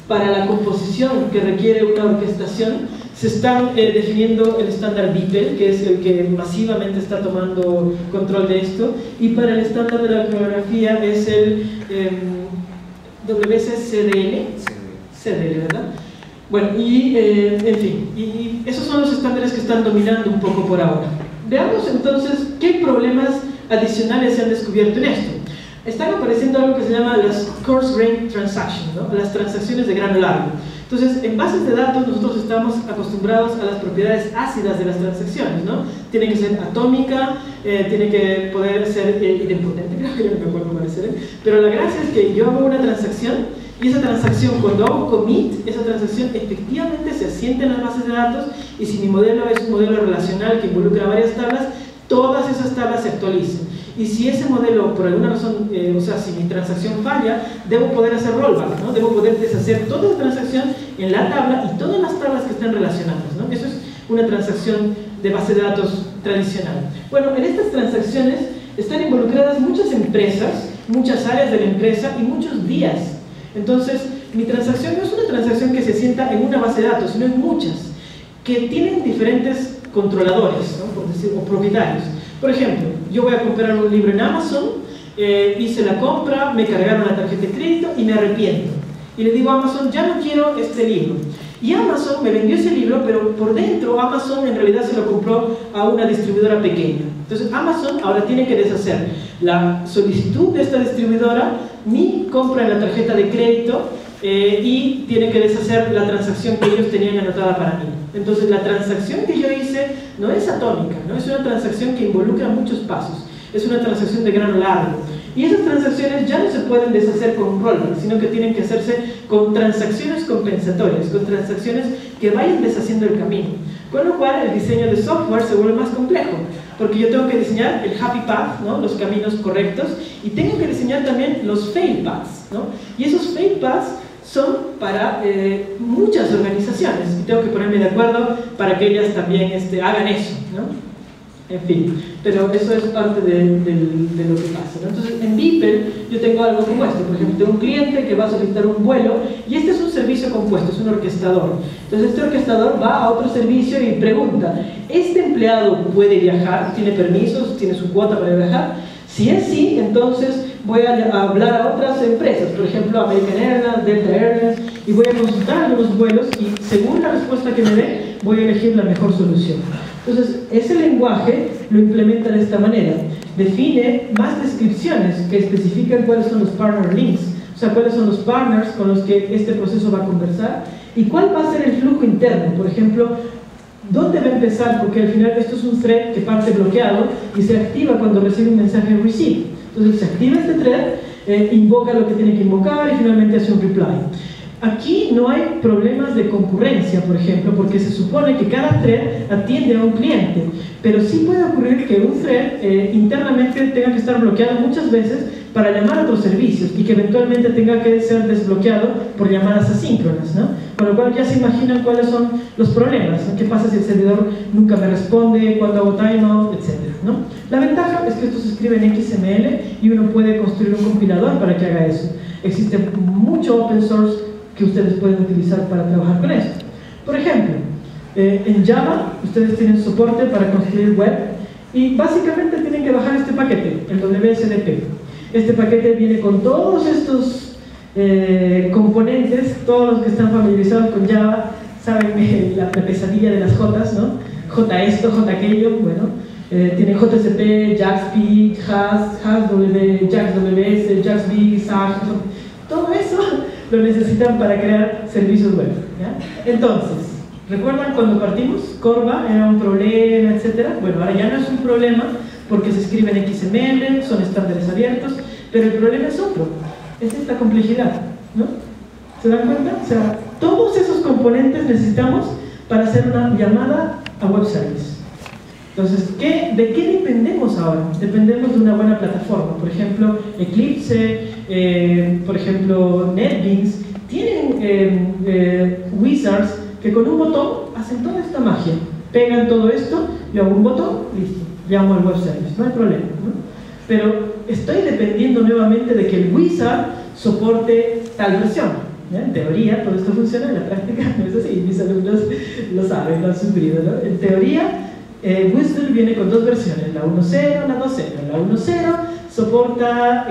Speaker 1: Para la composición que requiere una orquestación, se está definiendo el estándar DeepL, que es el que masivamente está tomando control de esto, y para el estándar de la coreografía es el CDL, ¿verdad? Bueno, y en fin, y esos son los estándares que están dominando un poco por ahora. Veamos entonces qué problemas adicionales se han descubierto en esto. Están apareciendo algo que se llama las coarse grain transactions, ¿no? Las transacciones de grano largo. Entonces, en bases de datos nosotros estamos acostumbrados a las propiedades ácidas de las transacciones, ¿no? Tiene que ser atómica, tiene que poder ser idempotente, creo que no me acuerdo cuál es, pero la gracia es que yo hago una transacción, y esa transacción, cuando hago commit, esa transacción efectivamente se asienta en las bases de datos, y si mi modelo es un modelo relacional que involucra varias tablas, todas esas tablas se actualizan. Y si ese modelo, por alguna razón, o sea, si mi transacción falla, debo poder hacer rollback, ¿no? Debo poder deshacer toda la transacción en la tabla y todas las tablas que estén relacionadas, ¿no? Eso es una transacción de base de datos tradicional. Bueno, en estas transacciones están involucradas muchas empresas, muchas áreas de la empresa y muchos días. Entonces, mi transacción no es una transacción que se asienta en una base de datos, sino en muchas, que tienen diferentes controladores, ¿no? Por decir, o propietarios. Por ejemplo, yo voy a comprar un libro en Amazon, hice la compra, me cargaron la tarjeta de crédito y me arrepiento. Y le digo a Amazon, ya no quiero este libro. Y Amazon me vendió ese libro, pero por dentro Amazon en realidad se lo compró a una distribuidora pequeña. Entonces Amazon ahora tiene que deshacer la solicitud de esta distribuidora, mi compra en la tarjeta de crédito, y tiene que deshacer la transacción que ellos tenían anotada para mí. Entonces la transacción que yo hice no es atómica, ¿no? Es una transacción que involucra muchos pasos, es una transacción de grano largo. Y esas transacciones ya no se pueden deshacer con un rollback, sino que tienen que hacerse con transacciones compensatorias, con transacciones que vayan deshaciendo el camino. Con lo cual el diseño de software se vuelve más complejo, porque yo tengo que diseñar el happy path, ¿no? Los caminos correctos, y tengo que diseñar también los fail paths, ¿no? Y esos fail paths son para muchas organizaciones, y tengo que ponerme de acuerdo para que ellas también hagan eso, ¿no? En fin, pero eso es parte de lo que pasa, ¿no? Entonces, en Beeple yo tengo algo como esto. Por ejemplo, tengo un cliente que va a solicitar un vuelo y este es un servicio compuesto, es un orquestador. Entonces, este orquestador va a otro servicio y pregunta, ¿este empleado puede viajar? ¿Tiene permisos? ¿Tiene su cuota para viajar? Si es sí, entonces voy a hablar a otras empresas, por ejemplo, American Airlines, Delta Airlines, y voy a consultar algunos vuelos y según la respuesta que me dé, voy a elegir la mejor solución. Entonces, ese lenguaje lo implementa de esta manera. Define más descripciones que especifican cuáles son los partner links, o sea, cuáles son los partners con los que este proceso va a conversar y cuál va a ser el flujo interno. Por ejemplo, ¿dónde va a empezar? Porque al final esto es un thread que parte bloqueado y se activa cuando recibe un mensaje receive. Entonces, se activa este thread, invoca lo que tiene que invocar y finalmente hace un reply. Aquí no hay problemas de concurrencia, por ejemplo, porque se supone que cada thread atiende a un cliente, pero sí puede ocurrir que un thread internamente tenga que estar bloqueado muchas veces para llamar a otros servicios y que eventualmente tenga que ser desbloqueado por llamadas asíncronas, ¿no? Con lo cual ya se imaginan cuáles son los problemas, ¿no? ¿Qué pasa si el servidor nunca me responde, cuándo hago timeout, etcétera, ¿no? La ventaja es que esto se escribe en XML y uno puede construir un compilador para que haga eso. Existe mucho open source que ustedes pueden utilizar para trabajar con esto. Por ejemplo, en Java ustedes tienen soporte para construir web y básicamente tienen que bajar este paquete, el WSDP. Este paquete viene con todos estos componentes. Todos los que están familiarizados con Java saben la pesadilla de las Jotas, ¿no? J esto, J aquello, bueno. Tiene JSP, JAXB, JAXW, JAXWS, JAXB, SAG, todo eso lo necesitan para crear servicios web, ¿ya? Entonces, ¿recuerdan cuando partimos? Corva era un problema, etcétera. Bueno, ahora ya no es un problema porque se escribe en XML, son estándares abiertos, pero el problema es otro, es esta complejidad, ¿no? ¿Se dan cuenta? O sea, todos esos componentes necesitamos para hacer una llamada a web service. Entonces, ¿de qué dependemos ahora? Dependemos de una buena plataforma. Por ejemplo, Eclipse, por ejemplo, NetBeans, tienen wizards que con un botón hacen toda esta magia. Pegan todo esto, yo hago un botón, listo, llamo al web service, no hay problema, ¿no? Pero estoy dependiendo nuevamente de que el wizard soporte tal versión, ¿ya? En teoría, todo esto funciona, en la práctica no es así, mis alumnos lo saben, lo han sufrido, ¿no? En teoría, WSDL viene con dos versiones, la 1.0, la 2.0. La 1.0 soporta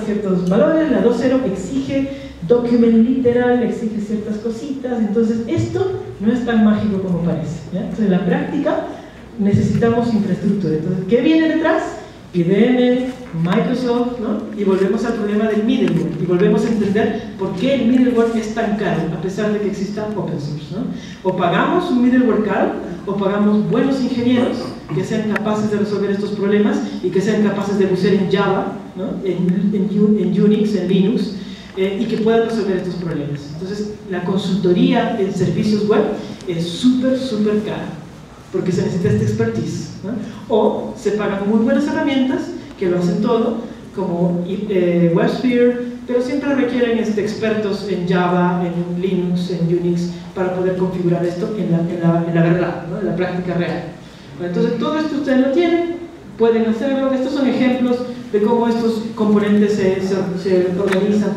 Speaker 1: ciertos valores, la 2.0 exige document literal, exige ciertas cositas. Entonces esto no es tan mágico como parece, ¿ya? Entonces en la práctica necesitamos infraestructura. Entonces, ¿qué viene detrás? IBM, Microsoft, ¿no? Y volvemos al problema del middleware y volvemos a entender por qué el middleware es tan caro a pesar de que exista open source, ¿no? O pagamos un middleware caro o pagamos buenos ingenieros que sean capaces de resolver estos problemas y que sean capaces de usar en Java, ¿no? en Unix, en Linux, y que puedan resolver estos problemas. Entonces la consultoría en servicios web es súper cara, porque se necesita esta expertise, ¿no? O se pagan muy buenas herramientas que lo hacen todo, como WebSphere, pero siempre requieren expertos en Java, en Linux, en Unix, para poder configurar esto en la verdad, ¿no? En la práctica real. Bueno, entonces todo esto ustedes lo tienen, pueden hacerlo. Estos son ejemplos de cómo estos componentes se organizan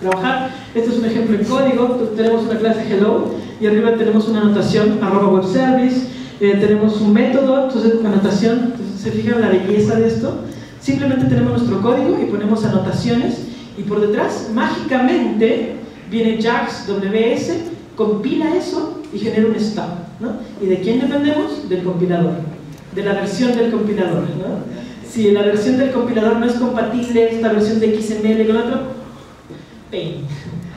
Speaker 1: trabajar. Este es un ejemplo en código. Tenemos una clase hello y arriba tenemos una anotación @webservice. Tenemos un método, entonces anotación. Entonces, se fijan la belleza de esto. Simplemente tenemos nuestro código y ponemos anotaciones y por detrás mágicamente viene JAX WS, compila eso y genera un stub, ¿no? ¿Y de quién dependemos? Del compilador, de la versión del compilador, ¿no? Si la versión del compilador no es compatible esta versión de XML con otro, pain.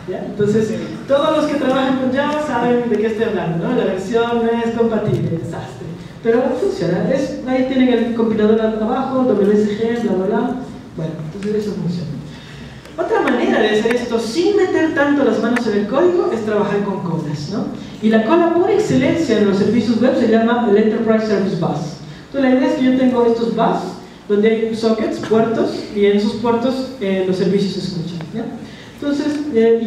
Speaker 1: ¿Ya? Entonces, todos los que trabajan con Java saben de qué estoy hablando, ¿no? La versión no es compatible, desastre. Pero funciona, ahí tienen el compilador abajo, WSG, bla bla bla. Bueno, entonces eso funciona. Otra manera de hacer esto sin meter tanto las manos en el código es trabajar con colas, ¿no? Y la cola por excelencia en los servicios web se llama el Enterprise Service Bus. Entonces la idea es que yo tengo estos bus donde hay sockets, puertos, y en esos puertos los servicios se escuchan, ¿ya? Entonces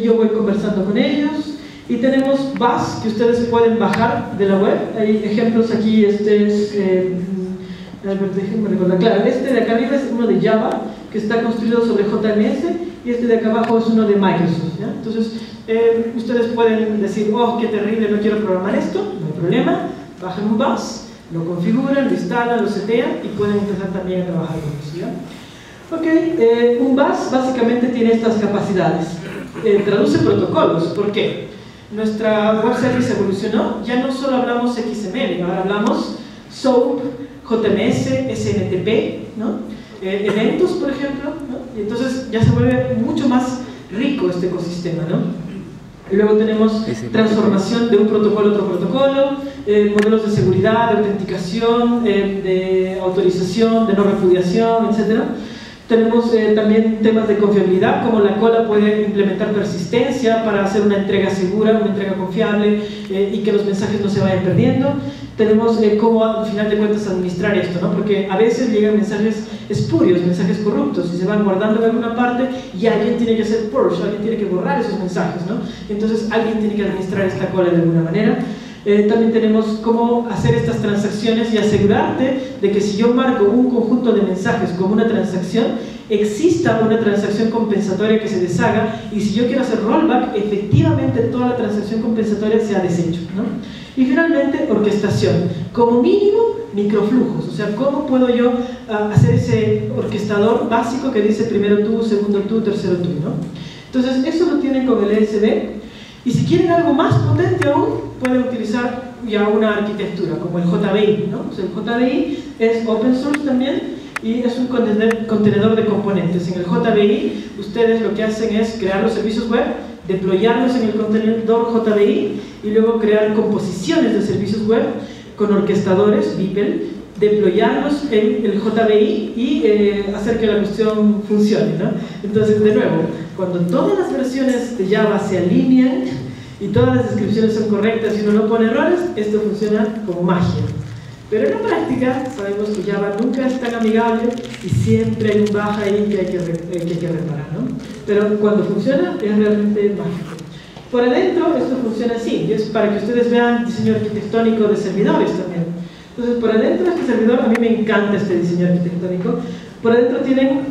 Speaker 1: yo voy conversando con ellos y tenemos bus que ustedes pueden bajar de la web. Hay ejemplos aquí, este es, déjenme recordar, claro, este de acá arriba es uno de Java que está construido sobre JMS y este de acá abajo es uno de Microsoft, ¿ya? Entonces ustedes pueden decir, oh, qué terrible, no quiero programar esto, no hay problema, bajan un bus, lo configuran, lo instalan, lo setean y pueden empezar también a trabajar con eso, ¿ya? Ok, un bus básicamente tiene estas capacidades. Traduce protocolos. ¿Por qué? Nuestra web service evolucionó, ya no solo hablamos XML, ahora hablamos SOAP, JMS, SMTP, ¿no? Eventos, por ejemplo, ¿no? Y entonces ya se vuelve mucho más rico este ecosistema, ¿no? Y luego tenemos transformación de un protocolo a otro protocolo, modelos de seguridad, de autenticación, de autorización, de no repudiación, etc. Tenemos también temas de confiabilidad, como la cola puede implementar persistencia para hacer una entrega segura, una entrega confiable y que los mensajes no se vayan perdiendo. Tenemos cómo al final de cuentas administrar esto, ¿no? Porque a veces llegan mensajes espurios, mensajes corruptos y se van guardando en alguna parte y alguien tiene que hacer purge, alguien tiene que borrar esos mensajes, ¿no? Entonces alguien tiene que administrar esta cola de alguna manera. También tenemos cómo hacer estas transacciones y asegurarte de que si yo marco un conjunto de mensajes como una transacción, exista una transacción compensatoria que se deshaga y si yo quiero hacer rollback, efectivamente toda la transacción compensatoria sea deshecho, ¿no? Y finalmente, orquestación. Como mínimo, microflujos. O sea, ¿cómo puedo yo hacer ese orquestador básico que dice primero tú, segundo tú, tercero tú, ¿no? Entonces, eso lo tienen con el ESB. Y si quieren algo más potente aún, pueden utilizar ya una arquitectura como el JBI, ¿no? O sea, el JBI es open source también y es un contenedor de componentes. En el JBI, ustedes lo que hacen es crear los servicios web, deployarlos en el contenedor JBI y luego crear composiciones de servicios web con orquestadores, Beeple, deployarlos en el JBI y hacer que la cuestión funcione, ¿no? Entonces, de nuevo, cuando todas las versiones de Java se alinean y todas las descripciones son correctas y uno no pone errores, esto funciona como magia. Pero en la práctica sabemos que Java nunca es tan amigable y siempre hay un bug ahí que hay que reparar, ¿no? Pero cuando funciona es realmente mágico. Por adentro esto funciona así, y es para que ustedes vean diseño arquitectónico de servidores también. Entonces por adentro este servidor, a mí me encanta este diseño arquitectónico. Por adentro tienen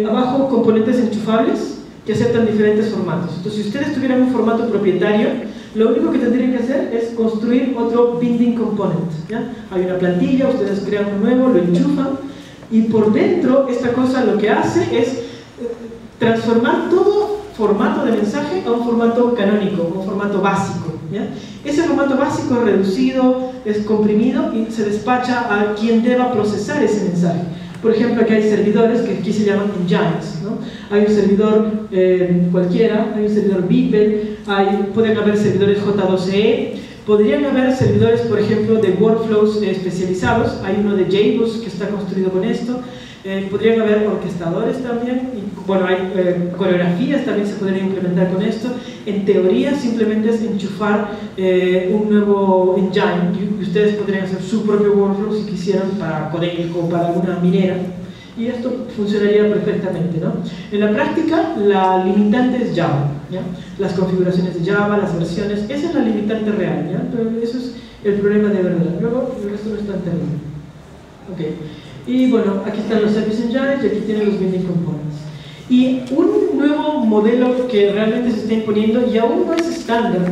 Speaker 1: abajo componentes enchufables que aceptan diferentes formatos. Entonces si ustedes tuvieran un formato propietario, lo único que tendrían que hacer es construir otro binding component, ¿ya? Hay una plantilla, ustedes crean un nuevo, lo enchufan y por dentro esta cosa lo que hace es transformar todo formato de mensaje a un formato canónico, un formato básico, ¿ya? Ese formato básico es reducido, es comprimido y se despacha a quien deba procesar ese mensaje. Por ejemplo, aquí hay servidores que aquí se llaman engines, ¿no? Hay un servidor cualquiera, hay un servidor Beeple, pueden haber servidores J2EE, podrían haber servidores, por ejemplo, de workflows especializados. Hay uno de JBoss que está construido con esto. Podrían haber orquestadores también, y, bueno, hay coreografías también se podrían implementar con esto. En teoría simplemente es enchufar un nuevo engine y ustedes podrían hacer su propio workflow si quisieran para Codelco o para alguna minera y esto funcionaría perfectamente, ¿no? En la práctica la limitante es Java, ¿ya? Las configuraciones de Java, las versiones, esa es la limitante real, ¿ya? Pero eso es el problema de verdad. Luego el resto no es tan terrible. Okay. Y bueno, aquí están los Service Engines y aquí tienen los Binding Components. Y un nuevo modelo que realmente se está imponiendo y aún no es estándar,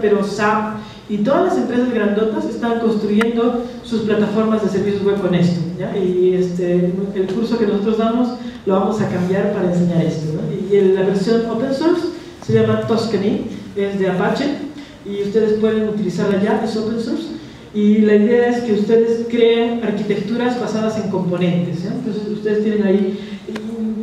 Speaker 1: pero SAP y todas las empresas grandotas están construyendo sus plataformas de servicios web con esto, ¿ya? Y el curso que nosotros damos lo vamos a cambiar para enseñar esto, ¿no? Y la versión open source se llama Tuscany, es de Apache y ustedes pueden utilizarla ya, es open source. Y la idea es que ustedes creen arquitecturas basadas en componentes, ¿ya? Entonces ustedes tienen ahí,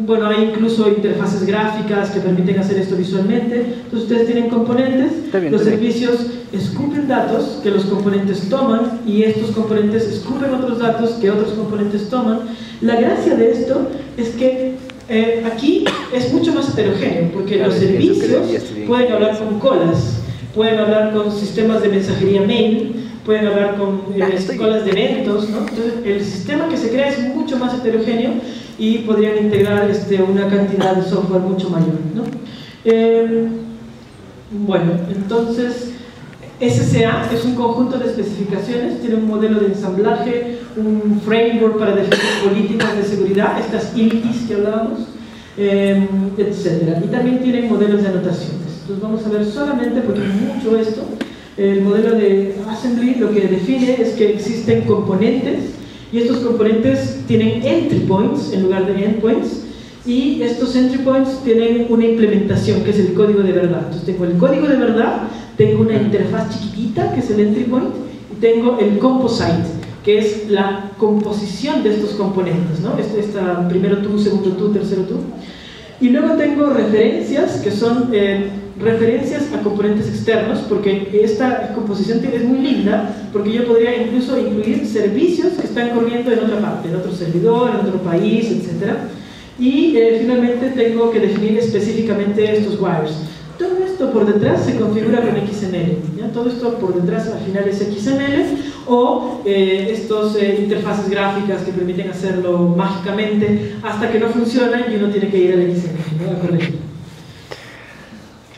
Speaker 1: bueno, hay incluso interfaces gráficas que permiten hacer esto visualmente. Entonces ustedes tienen componentes, los servicios escupen datos que los componentes toman y estos componentes escupen otros datos que otros componentes toman. La gracia de esto es que aquí es mucho más heterogéneo, porque los servicios pueden hablar con colas, pueden hablar con sistemas de mensajería mail, pueden hablar con colas de eventos, ¿no? Entonces el sistema que se crea es mucho más heterogéneo y podrían integrar una cantidad de software mucho mayor, ¿no? Bueno, entonces SCA es un conjunto de especificaciones, tiene un modelo de ensamblaje, un framework para definir políticas de seguridad, estas ILTIs que hablábamos, etc. Y también tienen modelos de anotaciones. Entonces vamos a ver solamente, porque es mucho esto, el modelo de Assembly lo que define es que existen componentes y estos componentes tienen entry points en lugar de endpoints y estos entry points tienen una implementación que es el código de verdad. Entonces tengo el código de verdad, tengo una interfaz chiquitita que es el entry point y tengo el composite que es la composición de estos componentes, ¿no? Primero tú, segundo tú, tercero tú. Y luego tengo referencias que son referencias a componentes externos, porque esta composición es muy linda, porque yo podría incluso incluir servicios que están corriendo en otra parte, en otro servidor, en otro país, etc. Y finalmente tengo que definir específicamente estos wires. Todo esto por detrás se configura con XML, ¿ya? Todo esto por detrás al final es XML o estos interfaces gráficas que permiten hacerlo mágicamente hasta que no funcionan y uno tiene que ir al XML, ¿no? A corregir.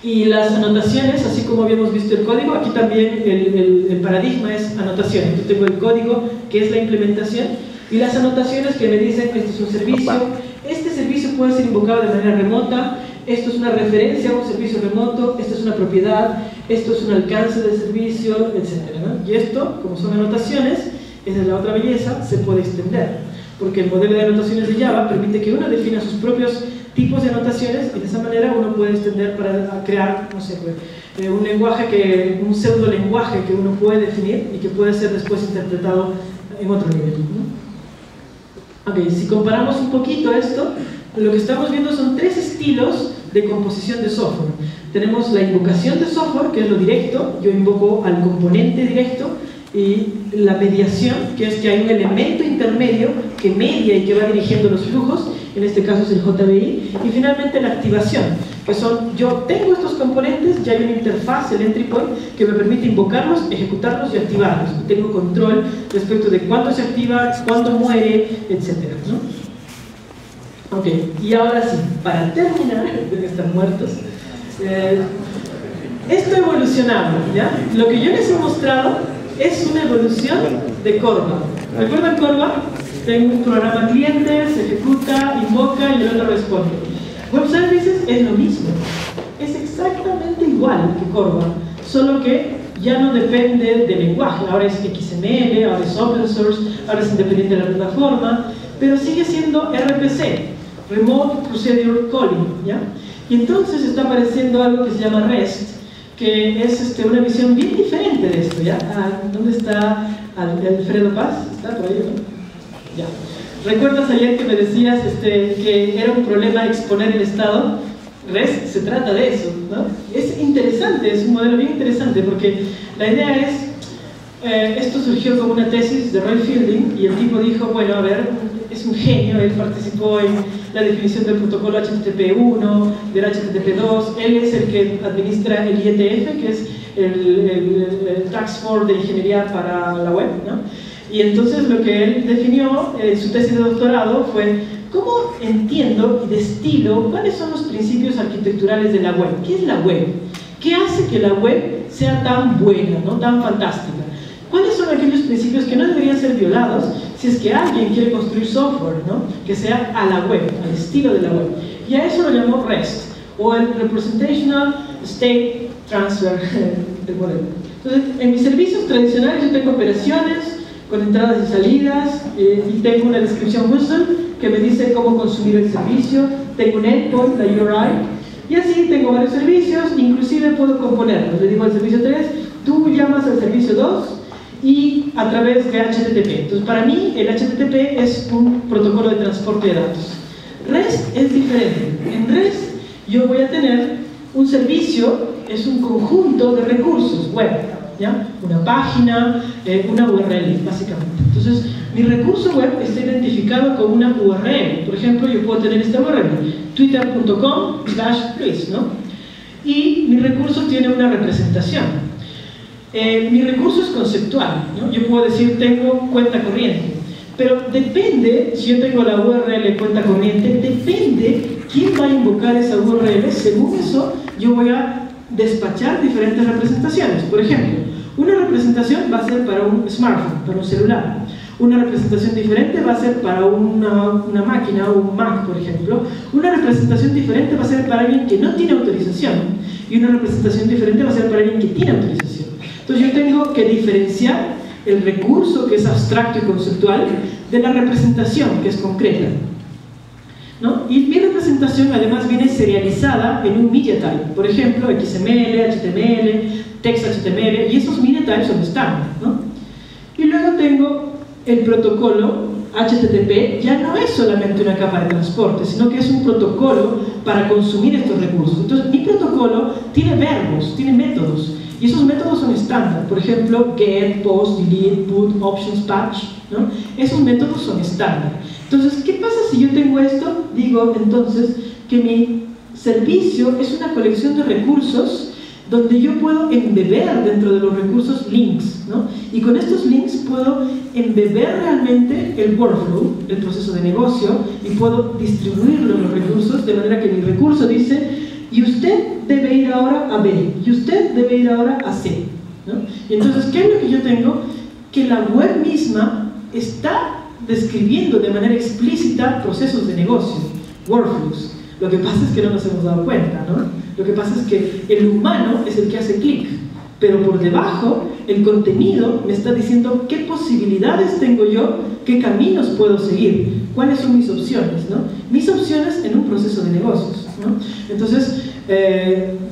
Speaker 1: Y las anotaciones, así como habíamos visto el código, aquí también el paradigma es anotaciones. Yo tengo el código que es la implementación y las anotaciones que me dicen este es un servicio, este servicio puede ser invocado de manera remota, esto es una referencia a un servicio remoto, esto es una propiedad, esto es un alcance del servicio, etc., ¿no? Y esto, como son anotaciones, esa es la otra belleza, se puede extender, porque el modelo de anotaciones de Java permite que uno defina sus propios tipos de anotaciones y de esa manera uno puede extender para crear, no sé, un lenguaje, un pseudo lenguaje que uno puede definir y que puede ser después interpretado en otro nivel, ¿no? Ok, si comparamos un poquito esto, lo que estamos viendo son tres estilos de composición de software. Tenemos la invocación de software, que es lo directo, yo invoco al componente directo, y la mediación, que es que hay un elemento intermedio que media y que va dirigiendo los flujos, en este caso es el JVI, y finalmente la activación, que son, yo tengo estos componentes, ya hay una interfaz, el entry point, que me permite invocarlos, ejecutarlos y activarlos, y tengo control respecto de cuándo se activa, cuándo muere, etc., ¿no? Ok, y ahora sí, para terminar, deben estar muertos, esto ha evolucionado, ¿ya? Lo que yo les he mostrado es una evolución de Corva. ¿Recuerdan Corva? Tengo un programa cliente, se ejecuta, invoca y el otro responde. Web Services es lo mismo, es exactamente igual que Corva, solo que ya no depende del lenguaje, ahora es XML, ahora es open source, ahora es independiente de la plataforma, pero sigue siendo RPC, Remote Procedure Calling, ¿ya? Y entonces está apareciendo algo que se llama REST, que es una visión bien diferente de esto, ¿ya? ¿Dónde está Alfredo Paz? ¿Está por ahí, no? Ya. ¿Recuerdas ayer que me decías que era un problema exponer el estado? REST se trata de eso, ¿no? Es interesante, es un modelo bien interesante, porque la idea es, esto surgió como una tesis de Roy Fielding, y el tipo dijo, bueno, a ver, es un genio, él participó en la definición del protocolo HTTP1, del HTTP2, él es el que administra el IETF, que es el Task Force de Ingeniería para la Web, ¿no? Y entonces lo que él definió en su tesis de doctorado fue ¿cómo entiendo y destilo cuáles son los principios arquitecturales de la web? ¿Qué es la web? ¿Qué hace que la web sea tan buena, ¿no? Tan fantástica? ¿Cuáles son aquellos principios que no deberían ser violados si es que alguien quiere construir software, ¿no? Que sea a la web, al estilo de la web? Y a eso lo llamo REST, o el Representational State Transfer del modelo. Entonces, en mis servicios tradicionales yo tengo operaciones con entradas y salidas, y tengo una descripción WSDL que me dice cómo consumir el servicio, tengo un endpoint, la URI, y así tengo varios servicios, inclusive puedo componerlos. Le digo al servicio 3, tú llamas al servicio 2 y a través de HTTP. Entonces, para mí el HTTP es un protocolo de transporte de datos. REST es diferente. En REST yo voy a tener un servicio, es un conjunto de recursos web, ¿ya? Una página, una URL, básicamente. Entonces, mi recurso web está identificado con una URL. Por ejemplo, yo puedo tener esta URL, twitter.com/Luis, ¿no? Y mi recurso tiene una representación. Mi recurso es conceptual, ¿no? Yo puedo decir, tengo cuenta corriente. Pero depende, si yo tengo la URL cuenta corriente, depende quién va a invocar esa URL. Según eso, yo voy a despachar diferentes representaciones. Por ejemplo, una representación va a ser para un smartphone, para un celular. Una representación diferente va a ser para una máquina, un Mac, por ejemplo. Una representación diferente va a ser para alguien que no tiene autorización. Y una representación diferente va a ser para alguien que tiene autorización. Entonces yo tengo que diferenciar el recurso, que es abstracto y conceptual, de la representación, que es concreta, ¿no? Y mi representación además viene serializada en un media type, por ejemplo, XML, HTML, text HTML, y esos media types son estándar, ¿no? Y luego tengo el protocolo HTTP, ya no es solamente una capa de transporte, sino que es un protocolo para consumir estos recursos. Entonces, mi protocolo tiene verbos, tiene métodos, y esos métodos son estándar. Por ejemplo, get, post, delete, put, options, patch, ¿no? Esos métodos son estándar. Entonces, ¿qué pasa si yo tengo esto? Digo, entonces, que mi servicio es una colección de recursos donde yo puedo embeber dentro de los recursos links, ¿no? Y con estos links puedo embeber realmente el workflow, el proceso de negocio, y puedo distribuirlo los recursos de manera que mi recurso dice, y usted debe ir ahora a B, y usted debe ir ahora a C, ¿no? Y entonces, ¿qué es lo que yo tengo? Que la web misma está describiendo de manera explícita procesos de negocio, workflows. Lo que pasa es que no nos hemos dado cuenta, ¿no? Lo que pasa es que el humano es el que hace clic, pero por debajo el contenido me está diciendo qué posibilidades tengo yo, qué caminos puedo seguir, cuáles son mis opciones, ¿no? Mis opciones en un proceso de negocios, ¿no? Entonces,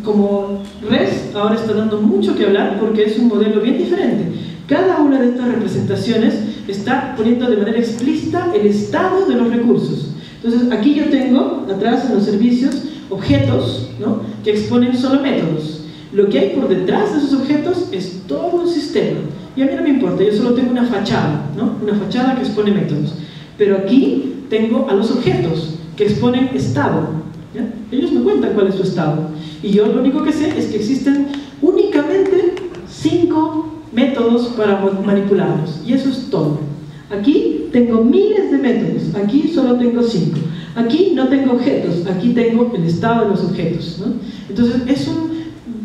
Speaker 1: como REST ahora está dando mucho que hablar porque es un modelo bien diferente. Cada una de estas representaciones está poniendo de manera explícita el estado de los recursos. Entonces, aquí yo tengo, atrás en los servicios, objetos, ¿no?, que exponen solo métodos. Lo que hay por detrás de esos objetos es todo un sistema. Y a mí no me importa, yo solo tengo una fachada, ¿no?, una fachada que expone métodos. Pero aquí tengo a los objetos que exponen estado, ¿ya? Ellos me cuentan cuál es su estado. Y yo lo único que sé es que existen únicamente 5 métodos para manipularlos. Y eso es todo. Aquí tengo miles de métodos, aquí solo tengo 5. Aquí no tengo objetos, aquí tengo el estado de los objetos, ¿no? Entonces es un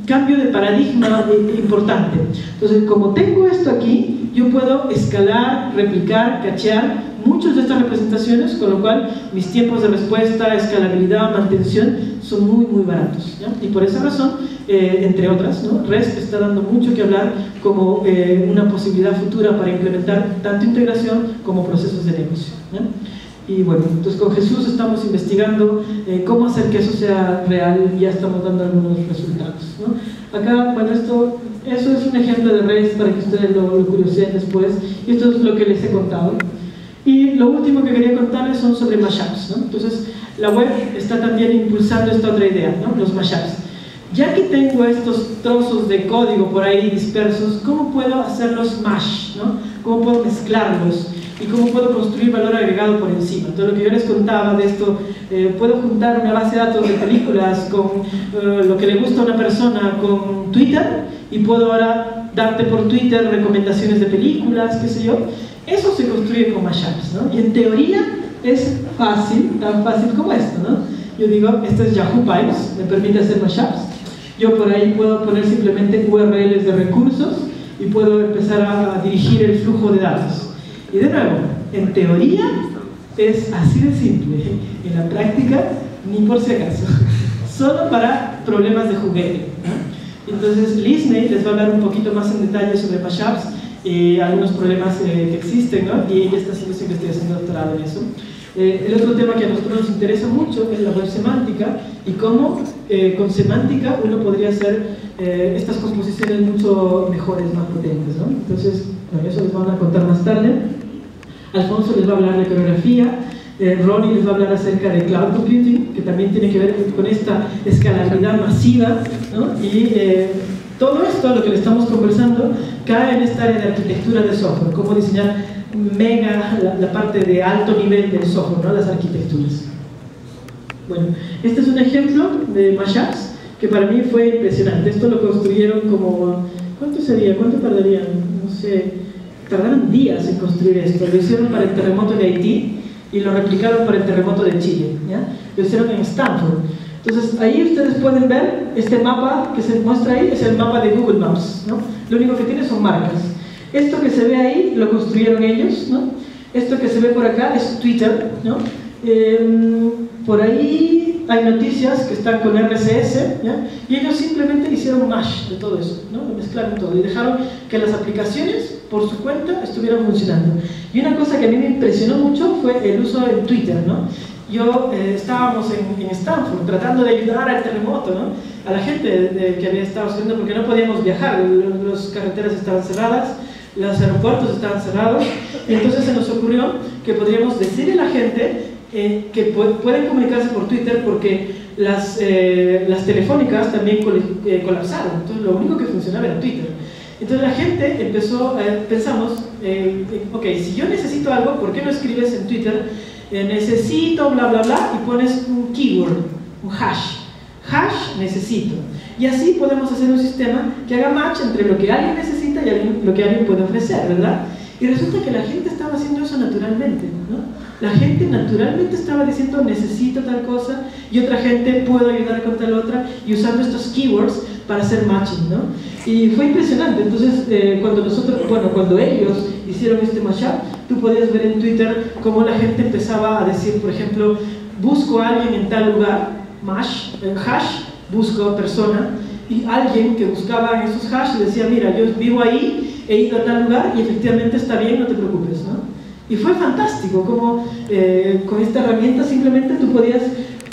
Speaker 1: cambio de paradigma importante. Entonces, como tengo esto aquí, yo puedo escalar, replicar, cachear muchas de estas representaciones, con lo cual mis tiempos de respuesta, escalabilidad, mantención son muy baratos, ¿ya? Y por esa razón, entre otras, ¿no?, REST está dando mucho que hablar como una posibilidad futura para implementar tanto integración como procesos de negocio, ¿ya? Y bueno, entonces con Jesús estamos investigando cómo hacer que eso sea real, y ya estamos dando algunos resultados, ¿no? Acá, bueno, eso es un ejemplo de REST para que ustedes lo curioseen después, y esto es lo que les he contado. Y lo último que quería contarles son sobre mashups, ¿no? Entonces, la web está también impulsando esta otra idea, ¿no?, los mashups. Ya que tengo estos trozos de código por ahí dispersos, ¿cómo puedo hacerlos mash, ¿no? ¿Cómo puedo mezclarlos? ¿Y cómo puedo construir valor agregado por encima? Entonces, lo que yo les contaba de esto, puedo juntar una base de datos de películas con lo que le gusta a una persona con Twitter, y puedo ahora darte por Twitter recomendaciones de películas, qué sé yo. Eso se construye con mashups, ¿no? Y en teoría es fácil, tan fácil como esto, ¿no? Yo digo, este es Yahoo Pipes, me permite hacer mashups. Yo por ahí puedo poner simplemente URLs de recursos y puedo empezar a dirigir el flujo de datos. Y de nuevo, en teoría es así de simple. En la práctica ni por si acaso, solo para problemas de juguete, ¿no? Entonces Lizney les va a hablar un poquito más en detalle sobre mashups y algunos problemas que existen, ¿no? Y ella está haciendo su investigación de doctorado en eso. El otro tema que a nosotros nos interesa mucho es la web semántica y cómo con semántica uno podría hacer estas composiciones mucho mejores, más potentes, ¿no? Entonces, bueno, eso les van a contar más tarde. Alfonso les va a hablar de coreografía, Ronnie les va a hablar acerca de cloud computing, que también tiene que ver con esta escalabilidad masiva, ¿no? Y todo esto, lo que le estamos conversando, cae en esta área de arquitectura de software, cómo diseñar la parte de alto nivel del software, ¿no? Las arquitecturas. Bueno, este es un ejemplo de mashups que para mí fue impresionante. Esto lo construyeron como, ¿cuánto sería? ¿Cuánto tardarían? No sé, tardaron días en construir esto. Lo hicieron para el terremoto de Haití y lo replicaron para el terremoto de Chile, ¿ya? Lo hicieron en Stanford. Entonces ahí ustedes pueden ver este mapa que se muestra ahí, es el mapa de Google Maps, ¿no? Lo único que tiene son marcas. Esto que se ve ahí lo construyeron ellos, ¿no? Esto que se ve por acá es Twitter, ¿no? Por ahí hay noticias que están con RCS, ¿ya? Y ellos simplemente hicieron mash de todo eso, ¿no? Lo mezclaron todo y dejaron que las aplicaciones por su cuenta estuvieran funcionando. Y una cosa que a mí me impresionó mucho fue el uso de Twitter, ¿no? Estábamos en Stanford tratando de ayudar al terremoto, ¿no? A la gente que había estado sucediendo porque no podíamos viajar, las carreteras estaban cerradas, los aeropuertos estaban cerrados, y entonces se nos ocurrió que podríamos decirle a la gente que pueden comunicarse por Twitter porque las telefónicas también colapsaron, entonces lo único que funcionaba era Twitter. Entonces la gente empezó, pensamos, ok, si yo necesito algo, ¿por qué no escribes en Twitter necesito bla bla bla y pones un keyword, un hash necesito, y así podemos hacer un sistema que haga match entre lo que alguien necesita y lo que alguien puede ofrecer, ¿verdad? Y resulta que la gente estaba haciendo eso naturalmente, ¿no? La gente naturalmente estaba diciendo necesito tal cosa y otra gente puedo ayudar con tal otra y usando estos keywords para hacer matching, ¿no? Y fue impresionante. Entonces cuando ellos hicieron este mashup, tú podías ver en Twitter cómo la gente empezaba a decir, por ejemplo, busco a alguien en tal lugar, hash, busco persona, y alguien que buscaba en esos hash decía, mira, yo vivo ahí, he ido a tal lugar y efectivamente está bien, no te preocupes, ¿no? Y fue fantástico como con esta herramienta simplemente tú podías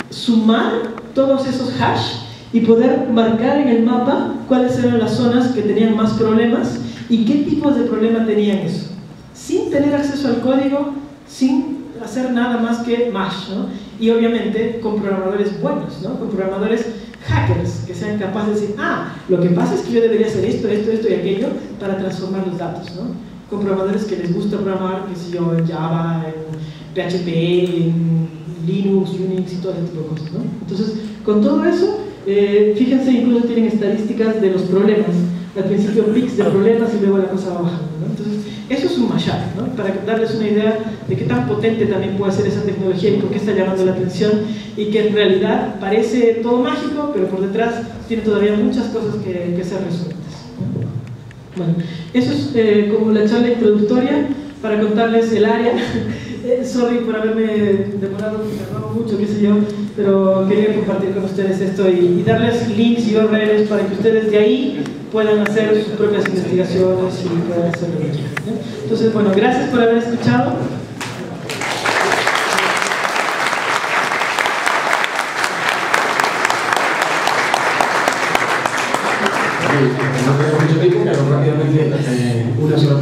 Speaker 1: sumar todos esos hash y poder marcar en el mapa cuáles eran las zonas que tenían más problemas y qué tipos de problema tenían eso, sin tener acceso al código, sin hacer nada más que mash, ¿no? Y obviamente con programadores buenos, ¿no? Con programadores hackers que sean capaces de decir, lo que pasa es que yo debería hacer esto y aquello para transformar los datos, ¿no? Con programadores que les gusta programar, qué sé yo, en Java, en PHP, en Linux, Unix y todo ese tipo de cosas, ¿no? Entonces, con todo eso, fíjense, incluso tienen estadísticas de los problemas. Al principio pics de problemas y luego la cosa va bajando, ¿no? Entonces, eso es un mashup, ¿no? Para darles una idea de qué tan potente también puede ser esa tecnología y por qué está llamando la atención y que en realidad parece todo mágico, pero por detrás tiene todavía muchas cosas que ser resueltas, ¿no? Bueno, eso es como la charla introductoria para contarles el área. Sorry por haberme demorado mucho, qué sé yo, pero quería compartir con ustedes esto y darles links y URLs para que ustedes de ahí puedan hacer sus propias investigaciones y puedan hacer lo que quieran, ¿no? Entonces, bueno, gracias por haber escuchado.
Speaker 2: No tenemos mucho tiempo, pero rápidamente una sola